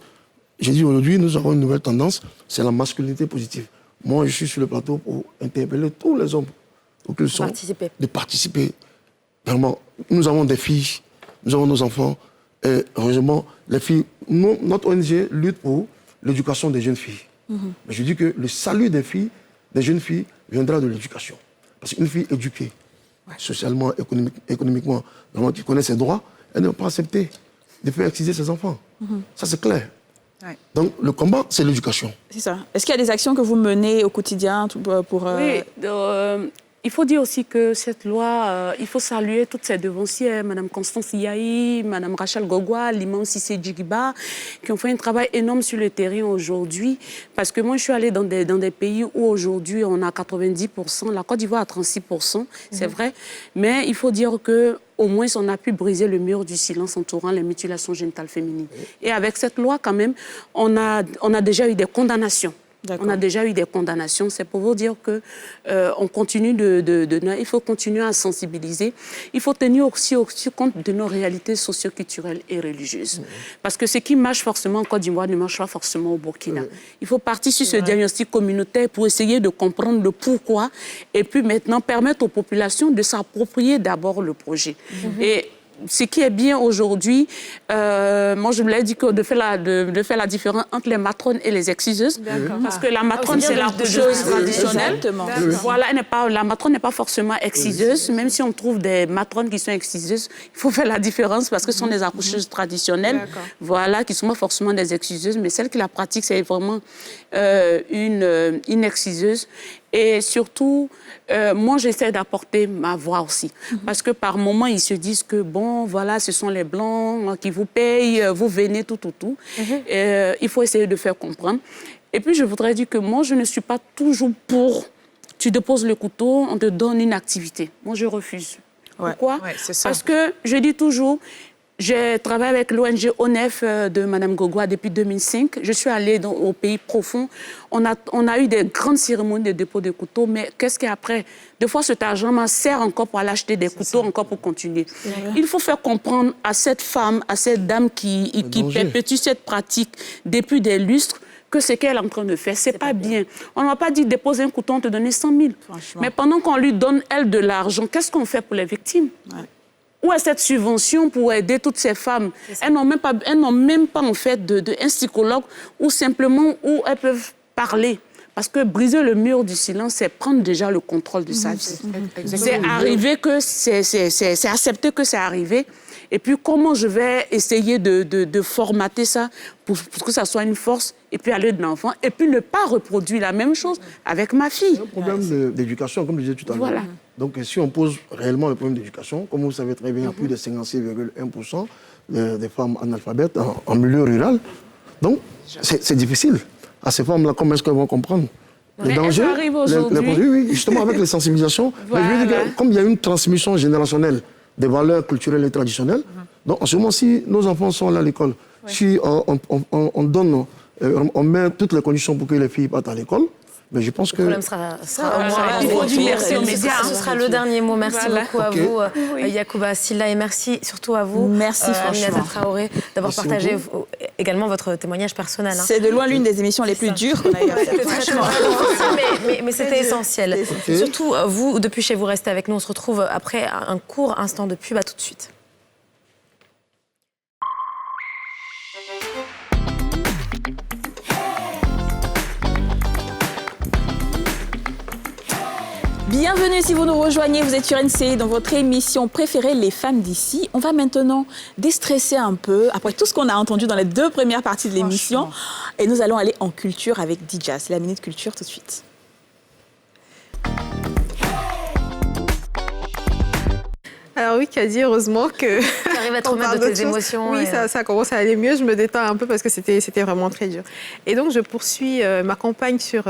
J'ai dit aujourd'hui, nous avons une nouvelle tendance, c'est la masculinité positive. Moi, je suis sur le plateau pour interpeller tous les hommes pour qu'ils soient de participer. Vraiment, nous avons des filles, nous avons nos enfants. Et heureusement, les filles, notre ONG lutte pour l'éducation des jeunes filles. Mais je dis que le salut des jeunes filles, viendra de l'éducation. Parce qu'une fille éduquée, socialement, économiquement, vraiment, qui connaît ses droits, elle ne va pas accepter de faire exciser ses enfants. Ça, c'est clair. Ouais. Donc, le combat, c'est l'éducation. C'est ça. Est-ce qu'il y a des actions que vous menez au quotidien pour... Oui, il faut dire aussi que cette loi, il faut saluer toutes ces devancières, Mme Constance Yahi, Mme Rachel Gogwa, l'imam Sissé Djigiba, qui ont fait un travail énorme sur le terrain aujourd'hui. Parce que moi, je suis allée dans des pays où aujourd'hui, on a 90%, la Côte d'Ivoire a 36%, c'est vrai. Mais il faut dire que au moins, on a pu briser le mur du silence entourant les mutilations génitales féminines. Et avec cette loi, quand même, on a déjà eu des condamnations. On a déjà eu des condamnations. C'est pour vous dire que on continue il faut continuer à sensibiliser. Il faut tenir aussi compte de nos réalités socio-culturelles et religieuses. Parce que ce qui marche forcément en Côte d'Ivoire ne marche pas forcément au Burkina. Il faut partir sur ce diagnostic communautaire pour essayer de comprendre le pourquoi et puis maintenant permettre aux populations de s'approprier d'abord le projet. Et ce qui est bien aujourd'hui, moi je me l'ai dit que de faire la différence entre les matrones et les exciseuses. Parce que la matrone, c'est la coucheuse traditionnelle. Voilà, la matrone n'est pas forcément exciseuse. Même si on trouve des matrones qui sont exciseuses, il faut faire la différence parce que ce sont des accoucheuses traditionnelles, voilà, qui ne sont pas forcément des exciseuses. Mais celle qui la pratique, c'est vraiment une exciseuse. Et surtout, moi, j'essaie d'apporter ma voix aussi. Parce que par moments, ils se disent que, bon, voilà, ce sont les Blancs qui vous payent, vous venez, tout. Il faut essayer de faire comprendre. Et puis, je voudrais dire que moi, je ne suis pas toujours pour... Tu déposes le couteau, on te donne une activité. Moi, je refuse. Pourquoi ? Parce que je dis toujours... J'ai travaillé avec l'ONG ONEF de Mme Gogwa depuis 2005. Je suis allée au pays profond. On a eu des grandes cérémonies de dépôt de couteaux, mais qu'est-ce qu'il y a après ? Des fois, cet argent m'en sert encore pour aller acheter des couteaux, encore pour continuer. Il faut faire comprendre à cette femme, à cette dame qui perpétue cette pratique depuis des lustres, que ce qu'elle est en train de faire, c'est pas bien. On ne va pas dire déposer un couteau, on te donne 100 000. Mais pendant qu'on lui donne, elle, de l'argent, qu'est-ce qu'on fait pour les victimes ? Où est cette subvention pour aider toutes ces femmes? Elles n'ont même pas en fait un psychologue ou simplement où elles peuvent parler. Parce que briser le mur du silence, c'est prendre déjà le contrôle de sa vie. C'est arrivé que c'est accepter que c'est arrivé. Et puis, comment je vais essayer de formater ça pour que ça soit une force et puis aller de l'enfant et puis ne pas reproduire la même chose avec ma fille. C'est un problème d'éducation, comme je disais tout à l'heure. Voilà. Donc, si on pose réellement le problème d'éducation, comme vous savez très bien, il y a plus de 56,1% des femmes analphabètes en milieu rural. Donc, c'est difficile. À ces femmes-là, comment est-ce qu'elles vont comprendre les dangers? Ça arrive aujourd'hui. Oui, justement, avec les sensibilisations. Voilà. Mais je veux dire que, comme il y a une transmission générationnelle des valeurs culturelles et traditionnelles, donc en ce moment, si nos enfants sont allés à l'école, si on met toutes les conditions pour que les filles partent à l'école, Mais je pense que... Le problème sera ce sera le dernier mot. Merci beaucoup à vous, Yacouba Sylla, et merci surtout à vous, Aminata Traoré, d'avoir partagé également votre témoignage personnel. C'est de loin l'une des émissions les plus dures qu'on a eu à faire. Mais c'était essentiel. Surtout, vous, depuis chez vous, restez avec nous. On se retrouve après un court instant de pub. À tout de suite. Bienvenue si vous nous rejoignez, vous êtes sur NCI dans votre émission préférée, Les Femmes d'ici. On va maintenant déstresser un peu, après tout ce qu'on a entendu dans les 2 premières parties de l'émission. Et nous allons aller en culture avec Dija. C'est la Minute Culture tout de suite. Alors oui, Kadi, heureusement que... Tu arrives à te remettre de tes émotions. Oui, ça commence à aller mieux. Je me détends un peu parce que c'était vraiment très dur. Et donc, je poursuis ma campagne sur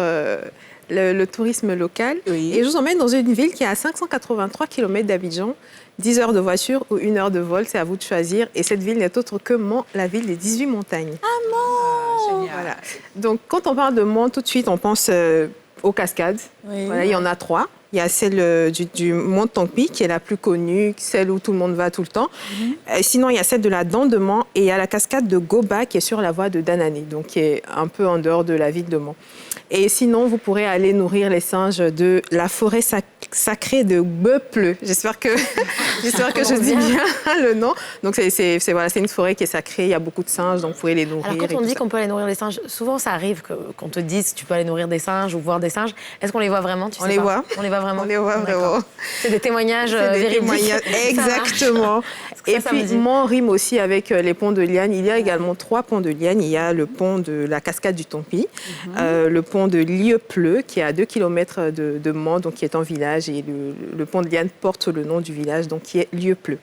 le tourisme local. Oui. Et je vous emmène dans une ville qui est à 583 km d'Abidjan, 10 heures de voiture ou 1 heure de vol, c'est à vous de choisir. Et cette ville n'est autre que Mans, la ville des 18 montagnes. Ah, Mans! Génial. Voilà. Donc, quand on parle de Mans, tout de suite, on pense aux cascades. Oui. Voilà, il y en a 3. Il y a celle du mont Tangpi, qui est la plus connue, celle où tout le monde va tout le temps. Sinon, il y a celle de la Dent de Mans et il y a la cascade de Goba, qui est sur la voie de Danané, donc qui est un peu en dehors de la ville de Mans. Et sinon, vous pourrez aller nourrir les singes de la forêt sacrée de Beuple. J'espère que je dis bien le nom. Donc, c'est une forêt qui est sacrée, il y a beaucoup de singes, donc vous pouvez les nourrir. Alors, quand on dit qu'on peut aller nourrir les singes, souvent ça arrive qu'on te dise tu peux aller nourrir des singes ou voir des singes. Est-ce qu'on les voit vraiment? On les voit. On les voit vraiment. On les voit vraiment. C'est des témoignages véridiques. Exactement. Et puis, Mans rime aussi avec les ponts de liane. Il y a également 3 ponts de liane. Il y a le pont de la cascade du Tangpi, le pont de Liepleu, qui est à 2 km de Mans, donc qui est en village. Et le pont de liane porte le nom du village, donc qui est Liepleu.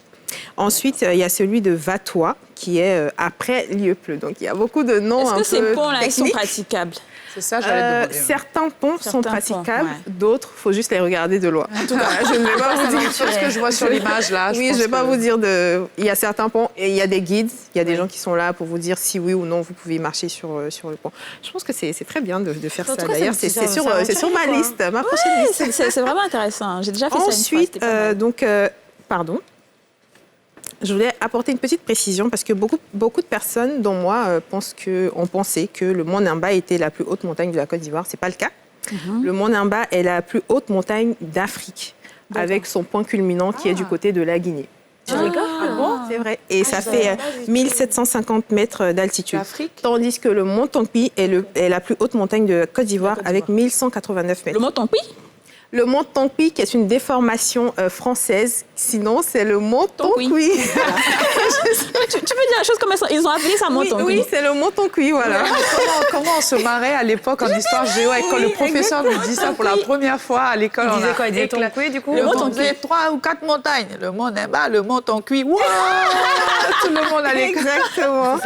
Ensuite, il y a celui de Vatois, qui est après Liepleu. Donc, il y a beaucoup de noms un peu Est-ce que ces ponts-là, ils sont praticables? C'est ça, j'allais demander. Certains ponts sont praticables, d'autres, il faut juste les regarder de loin. En tout cas, je ne vais pas vous dire ce que je vois sur l'image là. Oui, je ne vais pas vous dire Il y a certains ponts et il y a des guides, il y a des gens qui sont là pour vous dire si oui ou non vous pouvez marcher sur le pont. Je pense que c'est très bien de faire ça. D'ailleurs, c'est sur ma liste, ma prochaine liste. C'est vraiment intéressant. J'ai déjà fait ça une fois. Ensuite, je voulais apporter une petite précision parce que beaucoup de personnes, dont moi, ont pensé que le mont Nimba était la plus haute montagne de la Côte d'Ivoire. Ce n'est pas le cas. Le mont Nimba est la plus haute montagne d'Afrique, avec son point culminant qui est du côté de la Guinée. Tu rigoles? Bon, c'est vrai. Et ça fait 1750 mètres d'altitude. Tandis que le mont Tangpi est la plus haute montagne de la Côte d'Ivoire avec 1189 mètres. Le mont Tangpi? Le mont Tangpi, qui est une déformation française. Sinon, c'est le mont Tangui. Tu peux dire la chose comme ça? Ils ont appelé ça mont Tangui. Oui, c'est le mont Tangui, voilà. Comment on se marrait à l'époque en histoire géo, et quand le professeur nous dit ça pour la première fois à l'école. Il disait quoi? Il disait Tangui, du coup? Le mont Tangui, 3 ou 4 montagnes. Le mont Nimba, le mont Tangui. Wow, tout le monde à l'école. Exactement.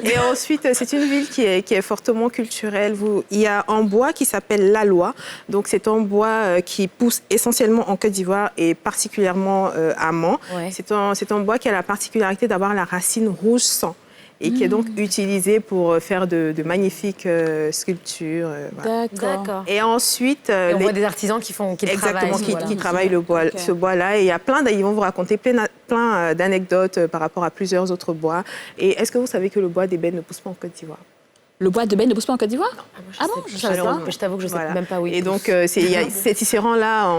Et ensuite, c'est une ville qui est fortement culturelle. Il y a un bois qui s'appelle l'Alois. Donc, c'est un bois qui pousse essentiellement en Côte d'Ivoire et particulièrement à Mans. Ouais. C'est un bois qui a la particularité d'avoir la racine rouge sang et qui est donc utilisé pour faire de magnifiques sculptures. Voilà. D'accord. Et ensuite... on voit des artisans qui travaillent ce bois-là. Et il y a ils vont vous raconter plein d'anecdotes par rapport à plusieurs autres bois. Et est-ce que vous savez que le bois d'ébène ne pousse pas en Côte d'Ivoire? Le bois d'ébène ne pousse pas en Côte d'Ivoire? Je t'avoue que je ne sais même pas où il pousse. Et donc, ces tisserands-là,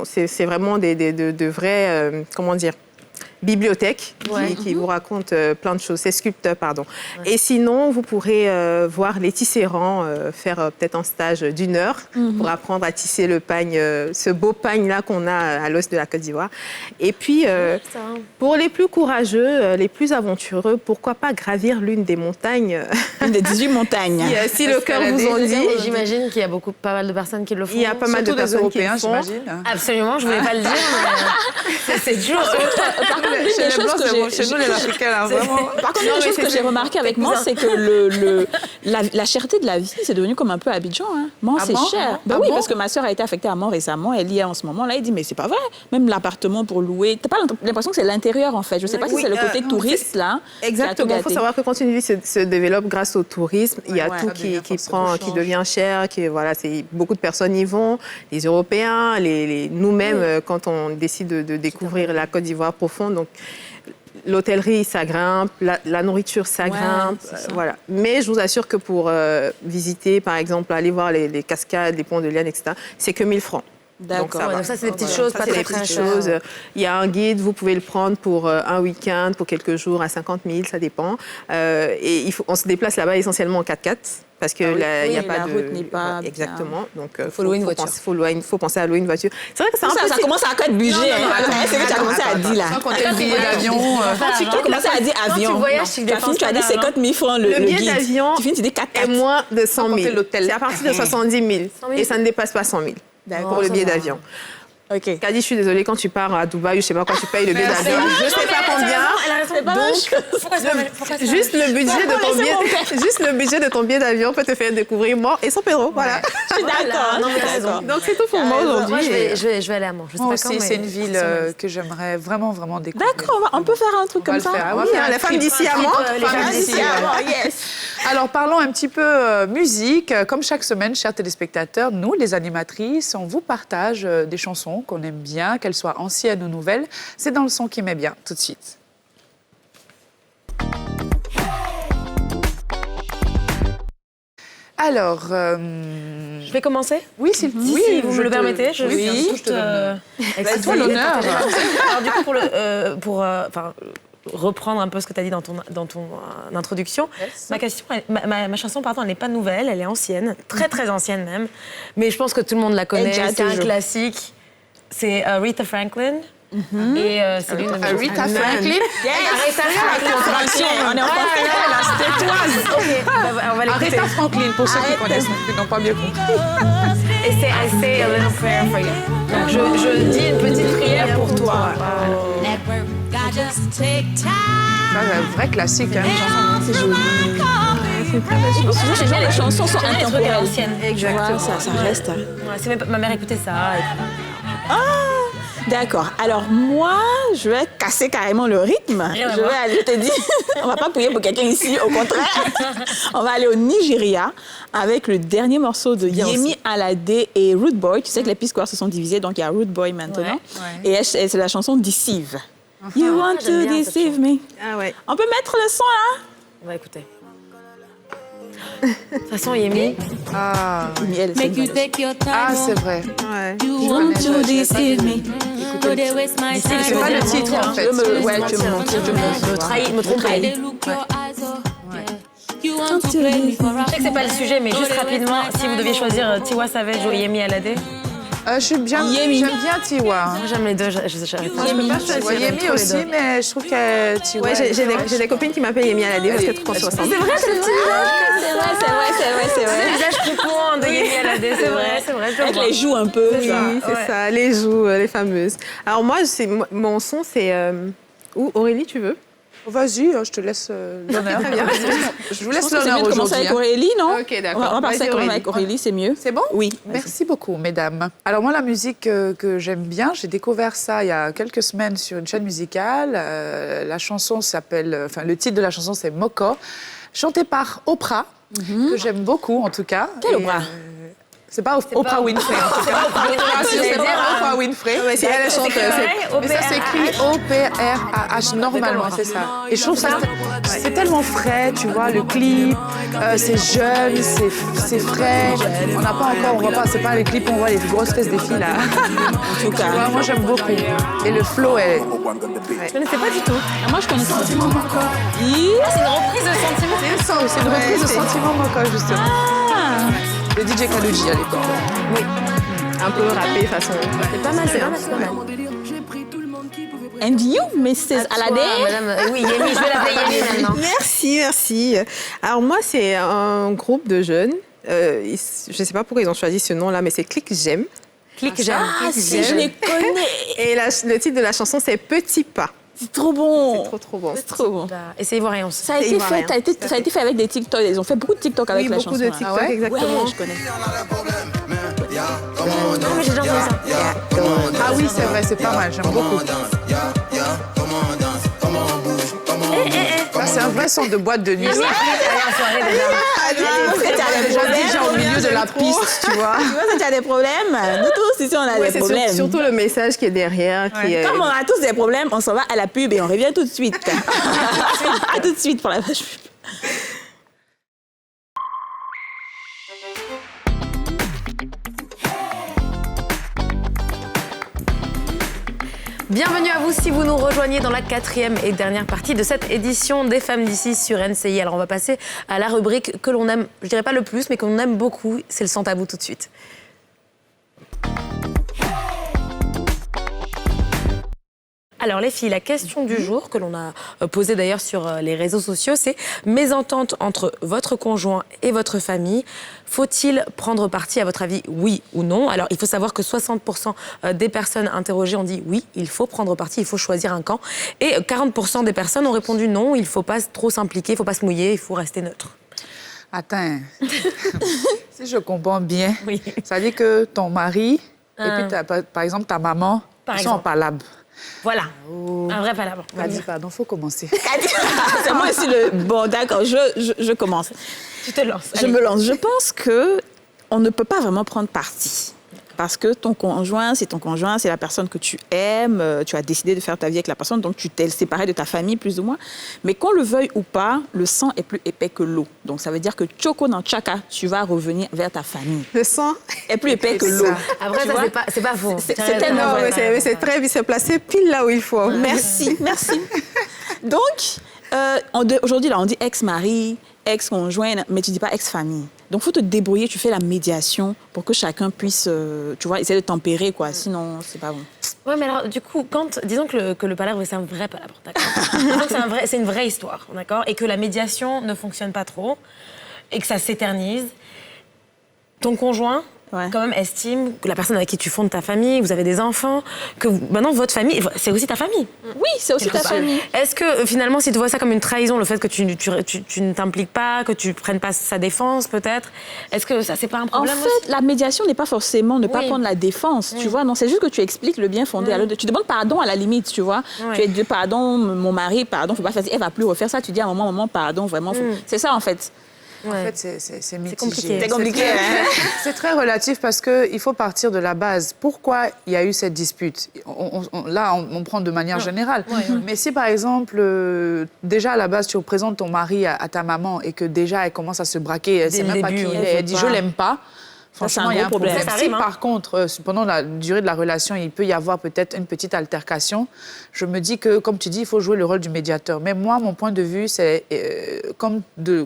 c'est vraiment de vrais, bibliothèques qui vous racontent plein de choses. C'est sculpteurs, pardon. Ouais. Et sinon, vous pourrez voir les tisserands faire peut-être un stage d'1 heure pour apprendre à tisser le pagne, ce beau pagne-là qu'on a à l'os de la Côte d'Ivoire. Et puis, pour les plus courageux, les plus aventureux, pourquoi pas gravir l'une des montagnes Une des 18 montagnes. Si le cœur vous en dit. Et j'imagine qu'il y a pas mal de personnes qui le font. Il y a pas mal de personnes qui le font. Absolument, je ne voulais pas le dire, mais c'est dur. Par contre, chez nous, les Africains, vraiment. Par contre, une chose que j'ai remarqué avec moi, c'est que la cherté de la vie, c'est devenu comme un peu Abidjan. Hein. Moi, c'est cher. Ben oui, parce que ma sœur a été affectée à Mont récemment. Elle y est en ce moment. Là, elle dit, mais c'est pas vrai. Même l'appartement pour louer, t'as pas l'impression que c'est l'intérieur, en fait. Je sais pas si c'est le côté touriste, là. Exactement. Il faut savoir que quand une ville se développe grâce au tourisme, il y a tout qui devient cher. Beaucoup de personnes y vont. Les Européens, nous-mêmes, quand on décide de découvrir la Côte d'Ivoire profonde. Donc, l'hôtellerie, ça grimpe, la nourriture, ça grimpe. Voilà. Mais je vous assure que pour visiter, par exemple, aller voir les cascades, les ponts de Liane, etc., c'est que 1000 francs. D'accord. Donc ça, c'est des petites choses, pas très choses. Il y a un guide, vous pouvez le prendre pour un week-end, pour quelques jours, à 50 000, ça dépend. Et on se déplace là-bas essentiellement en 4x4. Parce que il y a pas la route n'est pas exactement. Donc, il faut louer une voiture. Il faut penser à louer une voiture. C'est vrai que ça commence à être budget. C'est vrai que tu as commencé à dire là. Sans compter le billet d'avion. Tu as commencé à dire avion. Quand tu voyages, tu as dit 50 000 francs le billet d'avion. Tu finis, tu dis 4 est moins de 100 000. C'est à partir de 70 000. Et ça ne dépasse pas 100 000 pour le billet d'avion. Ok. Kadi, je suis désolée, quand tu pars à Dubaï, je sais pas, quand tu payes le billet d'avion, je sais pas combien. Donc, juste le budget de ton billet d'avion peut te faire découvrir Mort et San Pedro. Voilà. Je suis d'accord. Donc, c'est tout pour moi aujourd'hui. Moi, je vais aller à Mort. Moi aussi, c'est une ville que j'aimerais vraiment découvrir. D'accord, on peut faire un truc comme ça. Oui, les femmes d'ici à Mort. Alors, parlons un petit peu musique. Comme chaque semaine, chers téléspectateurs, nous, les animatrices, on vous partage des chansons qu'on aime bien, qu'elles soient anciennes ou nouvelles. C'est dans le son qui m'est bien, tout de suite. Alors... Je vais commencer? Oui, si vous me le permettez. C'est toi l'honneur. Alors du coup, pour reprendre un peu ce que tu as dit dans ton introduction, ma chanson, elle n'est pas nouvelle, elle est ancienne, très très ancienne même, mais je pense que tout le monde la connaît, c'est un classique. C'est Aretha Franklin. Et c'est l'une de mes Aretha Franklin. On est en Aretha Franklin, pour ceux qui connaissent, qui n'ont pas bien compris. Et c'est I say a little prayer for you. Donc je dis une petite prière pour toi. C'est un vrai classique. C'est joli. J'aime bien, les chansons sont intemporelles. Exactement. Ça reste. Ma mère écoutait ça. D'accord. Alors moi, je vais casser carrément le rythme. Je vais aller te dire, on va pas prier pour quelqu'un ici, au contraire. On va aller au Nigeria avec le dernier morceau de Yemi Alade et Rude Boy. Tu sais que les P-Square se sont divisés, donc il y a Rude Boy maintenant. Ouais. Et c'est la chanson Deceive. You want to deceive me. Ah ouais. On peut mettre le son là? On va écouter. De toute façon, Yemi. C'est vrai. Ouais. You want to deceive me. C'est pas le titre en fait. Me tromper. Je sais que c'est pas le sujet, mais juste rapidement, si vous deviez choisir Tiwa Savage ou Yemi Alade. J'aime bien Tiwa. J'aime les deux. Yemi aussi, mais je trouve que Tiwa. Ouais, j'ai des copines qui m'appellent Yemi Alade parce qu'elles trouvent qu'on se ressemble. C'est vrai, c'est le petit visage. C'est vrai. Le visage piquant de Yemi Alade, c'est vrai. Avec les joues un peu. Oui, c'est ça, les joues, les fameuses. Alors moi, mon son, c'est... Où, Aurélie, tu veux? Vas-y, je te laisse l'honneur. Je vous laisse l'honneur aujourd'hui. Commencer avec Aurélie, non? Ok, d'accord. On va passer avec Aurélie, c'est mieux. C'est bon? Oui. Merci beaucoup, mesdames. Alors moi, la musique que j'aime bien, j'ai découvert ça il y a quelques semaines sur une chaîne musicale. La chanson s'appelle... Enfin, le titre de la chanson, c'est Moko, chantée par Oprah, que j'aime beaucoup, en tout cas. Quelle Oprah? C'est pas Oprah Winfrey, en tout cas. C'est pas Oprah Winfrey. Mais c'est elle chanteuse. Mais ça s'écrit O-P-R-A-H, normalement, c'est ça. Et je trouve ça, c'est tellement frais, tu vois, le clip, c'est jeune, c'est frais. On n'a pas encore, on voit pas, c'est pas les clips, on voit les grosses fesses des filles, là. En tout cas, moi, j'aime beaucoup. Et le flow est... Je connaissais pas du tout. Moi, je connais Sentiment Moko. C'est une reprise de Sentiment. C'est une reprise de Sentiment Moko, justement. Le DJ Kaluji à l'époque. Oui, un peu rappé façon. C'est pas mal, c'est pas mal. And you, Mrs. Alade? Oui, Yemi, je vais l'appeler Yemi maintenant. Merci. Alors moi, c'est un groupe de jeunes. Je ne sais pas pourquoi ils ont choisi ce nom-là, mais c'est Click J'aime. Click J'aime. Ah, si, je les connais. Et le titre de la chanson, c'est Petit Pas. C'est trop bon. C'est trop bon. C'est trop bon. Essayez Ivoirien aussi. Ça a été fait avec des TikTok. Ils ont fait beaucoup de TikTok avec la chanson. Oui, beaucoup de TikTok, exactement. Ouais, je connais. Non, mais j'ai déjà entendu ça. Ah oui, c'est vrai, c'est pas mal, j'aime beaucoup. Ça, c'est un vrai son de boîte de nuit. Déjà au milieu de la piste, tu vois. Tu vois, ça, tu as des problèmes. Nous tous, ici, on a des problèmes. C'est surtout le message qui est derrière. Comme on a tous des problèmes, on s'en va à la pub et on revient tout de suite. À tout de suite pour la page pub. Bienvenue à vous si vous nous rejoignez dans la 4e et dernière partie de cette édition des Femmes d'ici sur NCI. Alors on va passer à la rubrique que l'on aime, je dirais pas le plus, mais qu'on aime beaucoup, c'est le sans tabou tout de suite. Alors les filles, la question du jour que l'on a posée d'ailleurs sur les réseaux sociaux, c'est mésentente entre votre conjoint et votre famille. Faut-il prendre parti, à votre avis, oui ou non? Alors il faut savoir que 60% des personnes interrogées ont dit oui, il faut prendre parti, il faut choisir un camp. Et 40% des personnes ont répondu non, il ne faut pas trop s'impliquer, il ne faut pas se mouiller, il faut rester neutre. Attends, si je comprends bien, ça veut dire que ton mari et puis par exemple ta maman sont en palabre. Voilà, un vrai palabre. Pardon, faut commencer. C'est moi aussi le... Bon, d'accord, je commence. Tu te lances. Je me lance. Je pense qu'on ne peut pas vraiment prendre parti. Parce que ton conjoint, c'est la personne que tu aimes, tu as décidé de faire ta vie avec la personne, donc tu t'es séparé de ta famille plus ou moins. Mais qu'on le veuille ou pas, le sang est plus épais que l'eau. Donc ça veut dire que Tchoko dans Tchaka, tu vas revenir vers ta famille. Le sang est plus épais que l'eau. Après, ça, c'est pas faux. C'est tellement vrai. C'est très bien, c'est placé pile là où il faut. Merci. Donc, aujourd'hui, là, on dit ex-mari, ex-conjoint, mais tu dis pas ex-famille. Donc, il faut te débrouiller, tu fais la médiation pour que chacun puisse, tu vois, essayer de tempérer, quoi. Sinon, c'est pas bon. Ouais, mais alors, du coup, disons que le palabre, c'est un vrai palabre, d'accord. Disons que c'est une vraie histoire, d'accord, et que la médiation ne fonctionne pas trop, et que ça s'éternise. Ton conjoint, quand même, estime que la personne avec qui tu fondes ta famille, vous avez des enfants, que maintenant, votre famille, c'est aussi ta famille. Oui, c'est aussi ta famille. Est-ce que, finalement, si tu vois ça comme une trahison, le fait que tu ne t'impliques pas, que tu ne prennes pas sa défense, peut-être, est-ce que ça, c'est pas un problème? En fait, la médiation n'est pas forcément ne pas prendre la défense, tu vois. Non, c'est juste que tu expliques le bien fondé. Alors, tu demandes pardon à la limite, tu vois. Tu es Dieu, pardon, mon mari, pardon, faut pas faire ça. Elle va plus refaire ça. Tu dis à un moment, pardon, vraiment. C'est ça, en fait. En fait, c'est mitigé. Compliqué. C'est compliqué. C'est très relatif parce qu'il faut partir de la base. Pourquoi il y a eu cette dispute? On prend de manière générale. Mais si, par exemple, déjà à la base, tu représentes ton mari à ta maman et que déjà, elle commence à se braquer, elle ne sait même pas qui il est, elle dit « je l'aime pas », franchement, il y a un problème. Si, par contre, pendant la durée de la relation, il peut y avoir peut-être une petite altercation, je me dis que, comme tu dis, il faut jouer le rôle du médiateur. Mais moi, mon point de vue, c'est,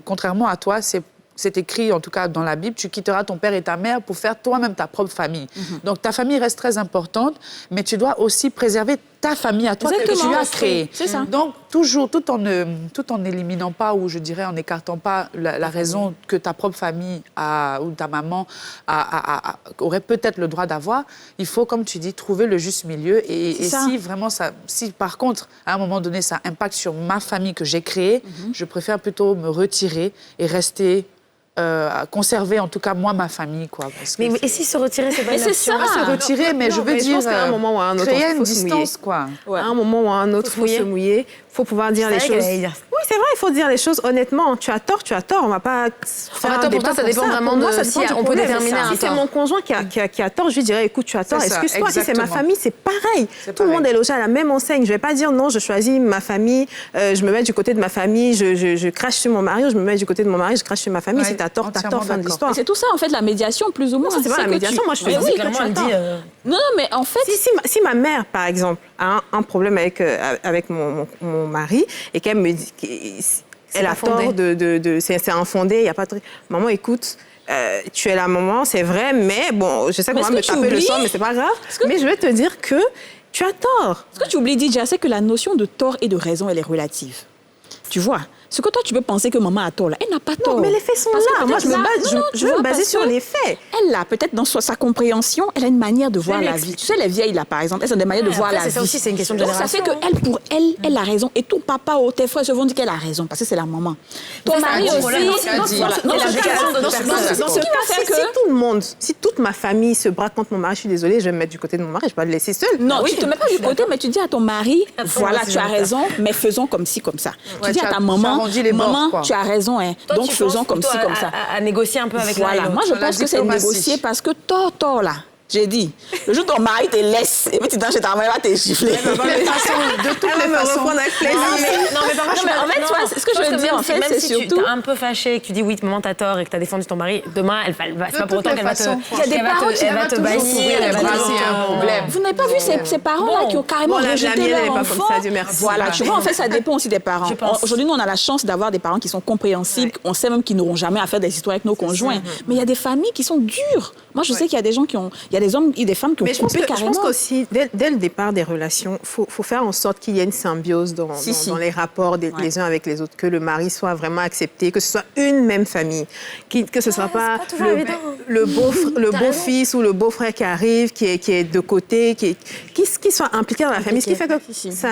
contrairement à toi, c'est écrit, en tout cas dans la Bible, tu quitteras ton père et ta mère pour faire toi-même ta propre famille. Donc, ta famille reste très importante, mais tu dois aussi préserver ta famille à toi que tu as créée. C'est ça. Donc, toujours, tout en n'éliminant pas, ou je dirais en n'écartant pas la raison que ta propre famille ou ta maman aurait peut-être le droit d'avoir, il faut, comme tu dis, trouver le juste milieu. Et si vraiment si par contre, à un moment donné, ça impacte sur ma famille que j'ai créée, je préfère plutôt me retirer et rester... conserver en tout cas moi ma famille quoi. Mais et si se retirer c'est pas une option? Se retirer, mais je veux dire, je pense qu'à un moment ou à un autre, créer il faut une se distance quoi. À un moment ou à un autre, il faut se mouiller. Il faut pouvoir dire les choses. Oui, c'est vrai, il faut dire les choses honnêtement. Tu as tort. On va pas faire un débat. Ça dépend vraiment de si on peut déterminer un tort. Si c'est mon conjoint qui a tort, je lui dirais écoute, tu as tort, excuse-toi. Si c'est ma famille, c'est pareil. Tout le monde est logé à la même enseigne. Je vais pas dire non, je choisis ma famille, je me mets du côté de ma famille, je crache sur mon mari, ou je me mets du côté de mon mari, je crache sur ma famille. Si t'as tort, fin de l'histoire. C'est tout ça en fait la médiation plus ou moins. C'est pas la médiation, moi je fais oui, clairement elle dit non, mais en fait si ma mère par exemple a un problème avec mon mari et qu'elle me dit qu'elle a tort c'est infondé, il y a pas de maman écoute, tu es la maman, c'est vrai, mais bon, je sais qu'on va me taper le sang, mais c'est pas grave. Mais je vais te dire que tu as tort. Ce que tu oublies, Didier, c'est que la notion de tort et de raison, elle est relative. Tu vois, Ce que toi, tu peux penser que maman a tort, là, elle n'a pas tort. Non, mais les faits sont là. Moi, je veux me baser sur les faits. Elle, là, peut-être dans sa compréhension, elle a une manière de voir la vie. Tu sais, les vieilles, là, par exemple, elles ont des manières de voir la vie. Ça aussi, c'est une question de génération. Donc, ça fait qu'elle, pour elle, elle a raison. Et ton papa ou tes frères se vont dire qu'elle a raison, parce que c'est la maman. Ton mari aussi. Si toute ma famille se braque contre mon mari, je suis désolée, je vais me mettre du côté de mon mari, je ne vais pas le laisser seul. Non, tu ne te mets pas du côté, mais tu dis à ton mari, voilà, tu as raison, mais faisons comme ci, comme ça. Tu dis à ta maman, maman, tu as raison, hein, donc faisons comme ci, comme ça. À négocier un peu avec l'un et l'autre. Moi, je pense que c'est négocier parce que tort, là. J'ai dit, le jour où ton mari te laisse, et puis tu danses chez ta mère, il va te gifler. De toutes les façons. Non, mais par contre, en fait, tu vois, ce que je veux dire, en fait, c'est surtout... Si tu es un peu fâché et que tu dis, oui, maman, t'as tort et que t'as défendu ton mari, demain, c'est pas pour autant qu'elle va te... Il y a des parents qui va te bannir. Vous n'avez pas vu ces parents-là qui ont carrément rejeté leur enfant? Voilà, tu vois, en fait, ça dépend aussi des parents. Aujourd'hui, nous, on a la chance d'avoir des parents qui sont compréhensibles. On sait même qu'ils n'auront jamais à faire des histoires avec nos conjoints. Mais il y a des familles qui sont dures. Moi, je sais qu'il y a des gens qui ont... Il y a des hommes et des femmes qui ont coupé carrément. Je pense qu'aussi, dès le départ des relations, faut faire en sorte qu'il y ait une symbiose dans les rapports les uns avec les autres, que le mari soit vraiment accepté, que ce soit une même famille, que ce soit pas le beau-fils ou le beau-frère qui arrive, qui est de côté, qui soit impliqué dans la famille, ce qui fait que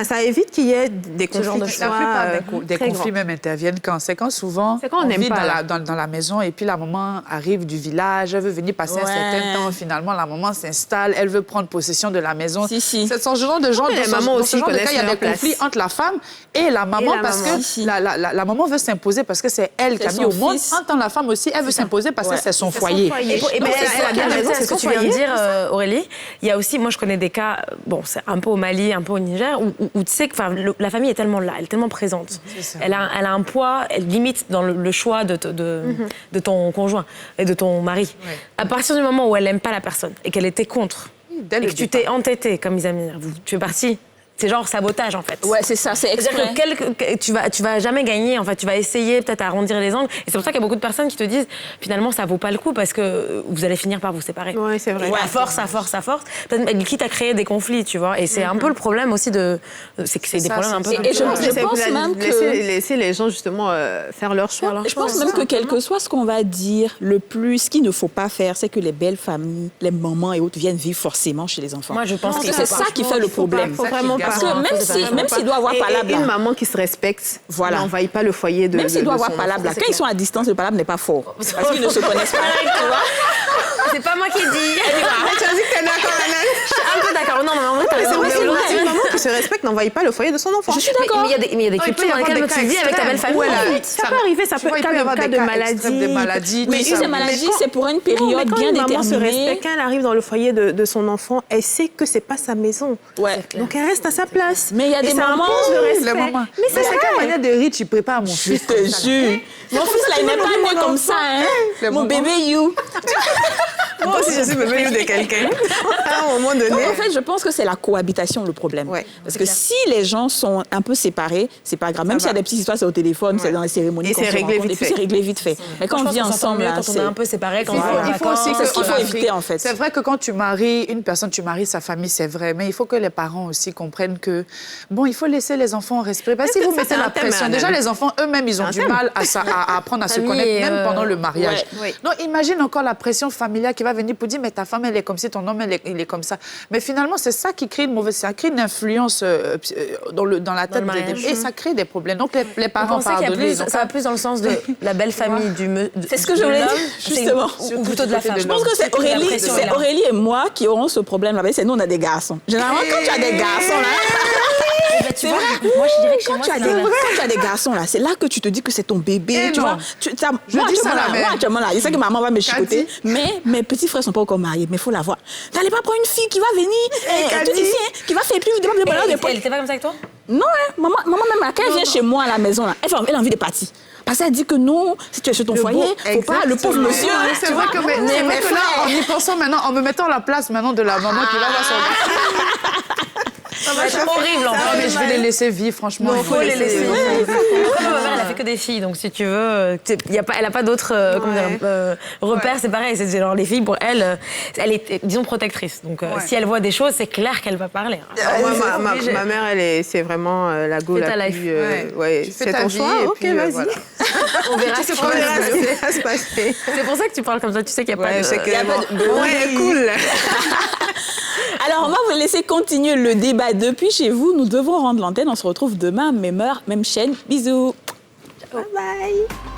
ça évite qu'il y ait des conflits. La plupart des conflits même interviennent quand souvent on vit dans la maison et puis la maman arrive du village, elle veut venir passer un certain temps, finalement la maman s'installe, elle veut prendre possession de la maison. C'est ce genre de gens, dans ce genre de cas, il y a des conflits entre la femme et la maman parce que la maman veut s'imposer parce que c'est elle qui a mis au monde. En tant que la femme aussi, elle veut s'imposer parce que c'est son foyer. Et bien, elle a bien raison, c'est ce que tu viens de dire, Aurélie. Il y a aussi, moi je connais des cas, bon, c'est un peu au Mali, un peu au Niger, où tu sais que la famille est tellement là, elle est tellement présente. Elle a un poids, elle limite dans le choix de ton conjoint et de ton mari. À partir du moment où elle n'aime pas la personne et qu'elle était contre, et que tu t'es entêté, comme ils aiment dire, tu es parti. C'est genre sabotage, en fait. Ouais, c'est ça, c'est exprès. C'est-à-dire que tu vas jamais gagner, en fait. Tu vas essayer peut-être à arrondir les angles. Et c'est pour ça qu'il y a beaucoup de personnes qui te disent, finalement, ça vaut pas le coup parce que vous allez finir par vous séparer. Oui, c'est vrai. À force. Peut-être quitte à créer des conflits, tu vois. Et c'est un peu le problème aussi c'est que c'est des problèmes un peu... Et je pense même que... Laisser les gens, justement, faire leur choix. Je pense même que quel que soit ce qu'on va dire, ce qu'il ne faut pas faire, c'est que les belles familles, les mamans et autres viennent vivre forcément chez les enfants. Moi, je pense que c'est ça qui fait le problème. Parce que même s'il doit avoir palabre... Une maman qui se respecte n'envahit pas le foyer de... Même s'il doit avoir palabre, quand ils sont à distance, le palabre n'est pas fort. Parce qu'ils ne se connaissent pas, tu vois. C'est pas moi qui dis. Tu as dit que t'es d'accord, Hélène. Je suis un peu d'accord. Non, mais en vrai, une maman qui se respecte n'envahit pas le foyer de son enfant. Je suis d'accord. Mais il y a des cultures dans lesquelles tu vis avec ta belle famille. Ça peut arriver, ça peut être cas de maladie. Mais si c'est maladie, c'est pour une période bien déterminée. Quand une maman se respecte, quand elle arrive dans le foyer de son enfant, elle sait que c'est pas sa maison. Donc elle reste à sa place. Mais il y a des mamans, mais c'est quelle manière de rire tu prépares mon fils? Je te jure. Mon fils là, il n'est pas né comme ça, hein. Mon bébé You. Moi aussi, je suis bébé You de quelqu'un. À un moment donné. En fait, je pense que c'est la cohabitation le problème. Parce que si les gens sont un peu séparés, c'est pas grave. Même s'il y a des petites histoires, c'est au téléphone, c'est dans les cérémonies. Et c'est réglé vite fait. Mais quand on vit ensemble, quand on est un peu séparés, quand c'est ce qu'il faut éviter en fait. C'est vrai que quand tu maries une personne, tu maries sa famille, c'est vrai. Mais il faut que les parents aussi comprennent que, bon, il faut laisser les enfants respirer. Parce que si vous mettez la pression, déjà les enfants eux-mêmes, ils ont du mal à apprendre à se connaître, même pendant le mariage. Donc imagine encore la pression familiale qui va venir pour dire, mais ta femme, elle est comme ci, ton homme, il est comme ça. Mais finalement, c'est ça qui crée une mauvaise... Ça crée une influence dans la tête et ça crée des problèmes. Donc les parents, pardonnez. Ça va plus dans le sens de la belle famille du... C'est ce que je voulais dire, justement. Ou plutôt de la femme. Je pense que c'est Aurélie et moi qui auront ce problème-là. C'est nous, on a des garçons. Généralement, quand tu as des garçons, là... C'est vrai. Moi, je dirais que quand tu as des garçons, là, c'est là que tu te dis que c'est ton bébé, tu vois. Moi, actuellement, là, je sais que maman va me chicoter, mais mes petits frères sont pas encore mariés, mais il faut la voir. T'allais pas prendre une fille qui va venir, qui va faire plus de bonheur. Elle était pas comme ça avec toi? Non, maman même, quand elle vient chez moi à la maison, là, elle a envie de partir. Parce qu'elle dit que non, si tu es chez ton foyer, faut pas, le pauvre monsieur. C'est vrai que là, en y pensant maintenant, en me mettant à la place maintenant de la maman qui va voir son C'est horrible. Mais je vais les laisser vivre, franchement. Il faut les laisser vivre. Ma mère, elle a fait que des filles, donc si tu veux, elle n'a pas d'autres repères. C'est pareil, c'est genre les filles, pour elle, elle est, disons, protectrice. Donc si elle voit des choses, c'est clair qu'elle va parler. Ma mère, c'est vraiment la go la plus... C'est ton choix, ok, vas-y. Voilà. On verra ce qui va se passer. C'est pour ça que tu parles comme ça, tu sais qu'il n'y a pas de... Ouais, cool. Alors, on va vous laisser continuer le débat depuis chez vous. Nous devons rendre l'antenne. On se retrouve demain, même heure, même chaîne. Bisous. Bye bye.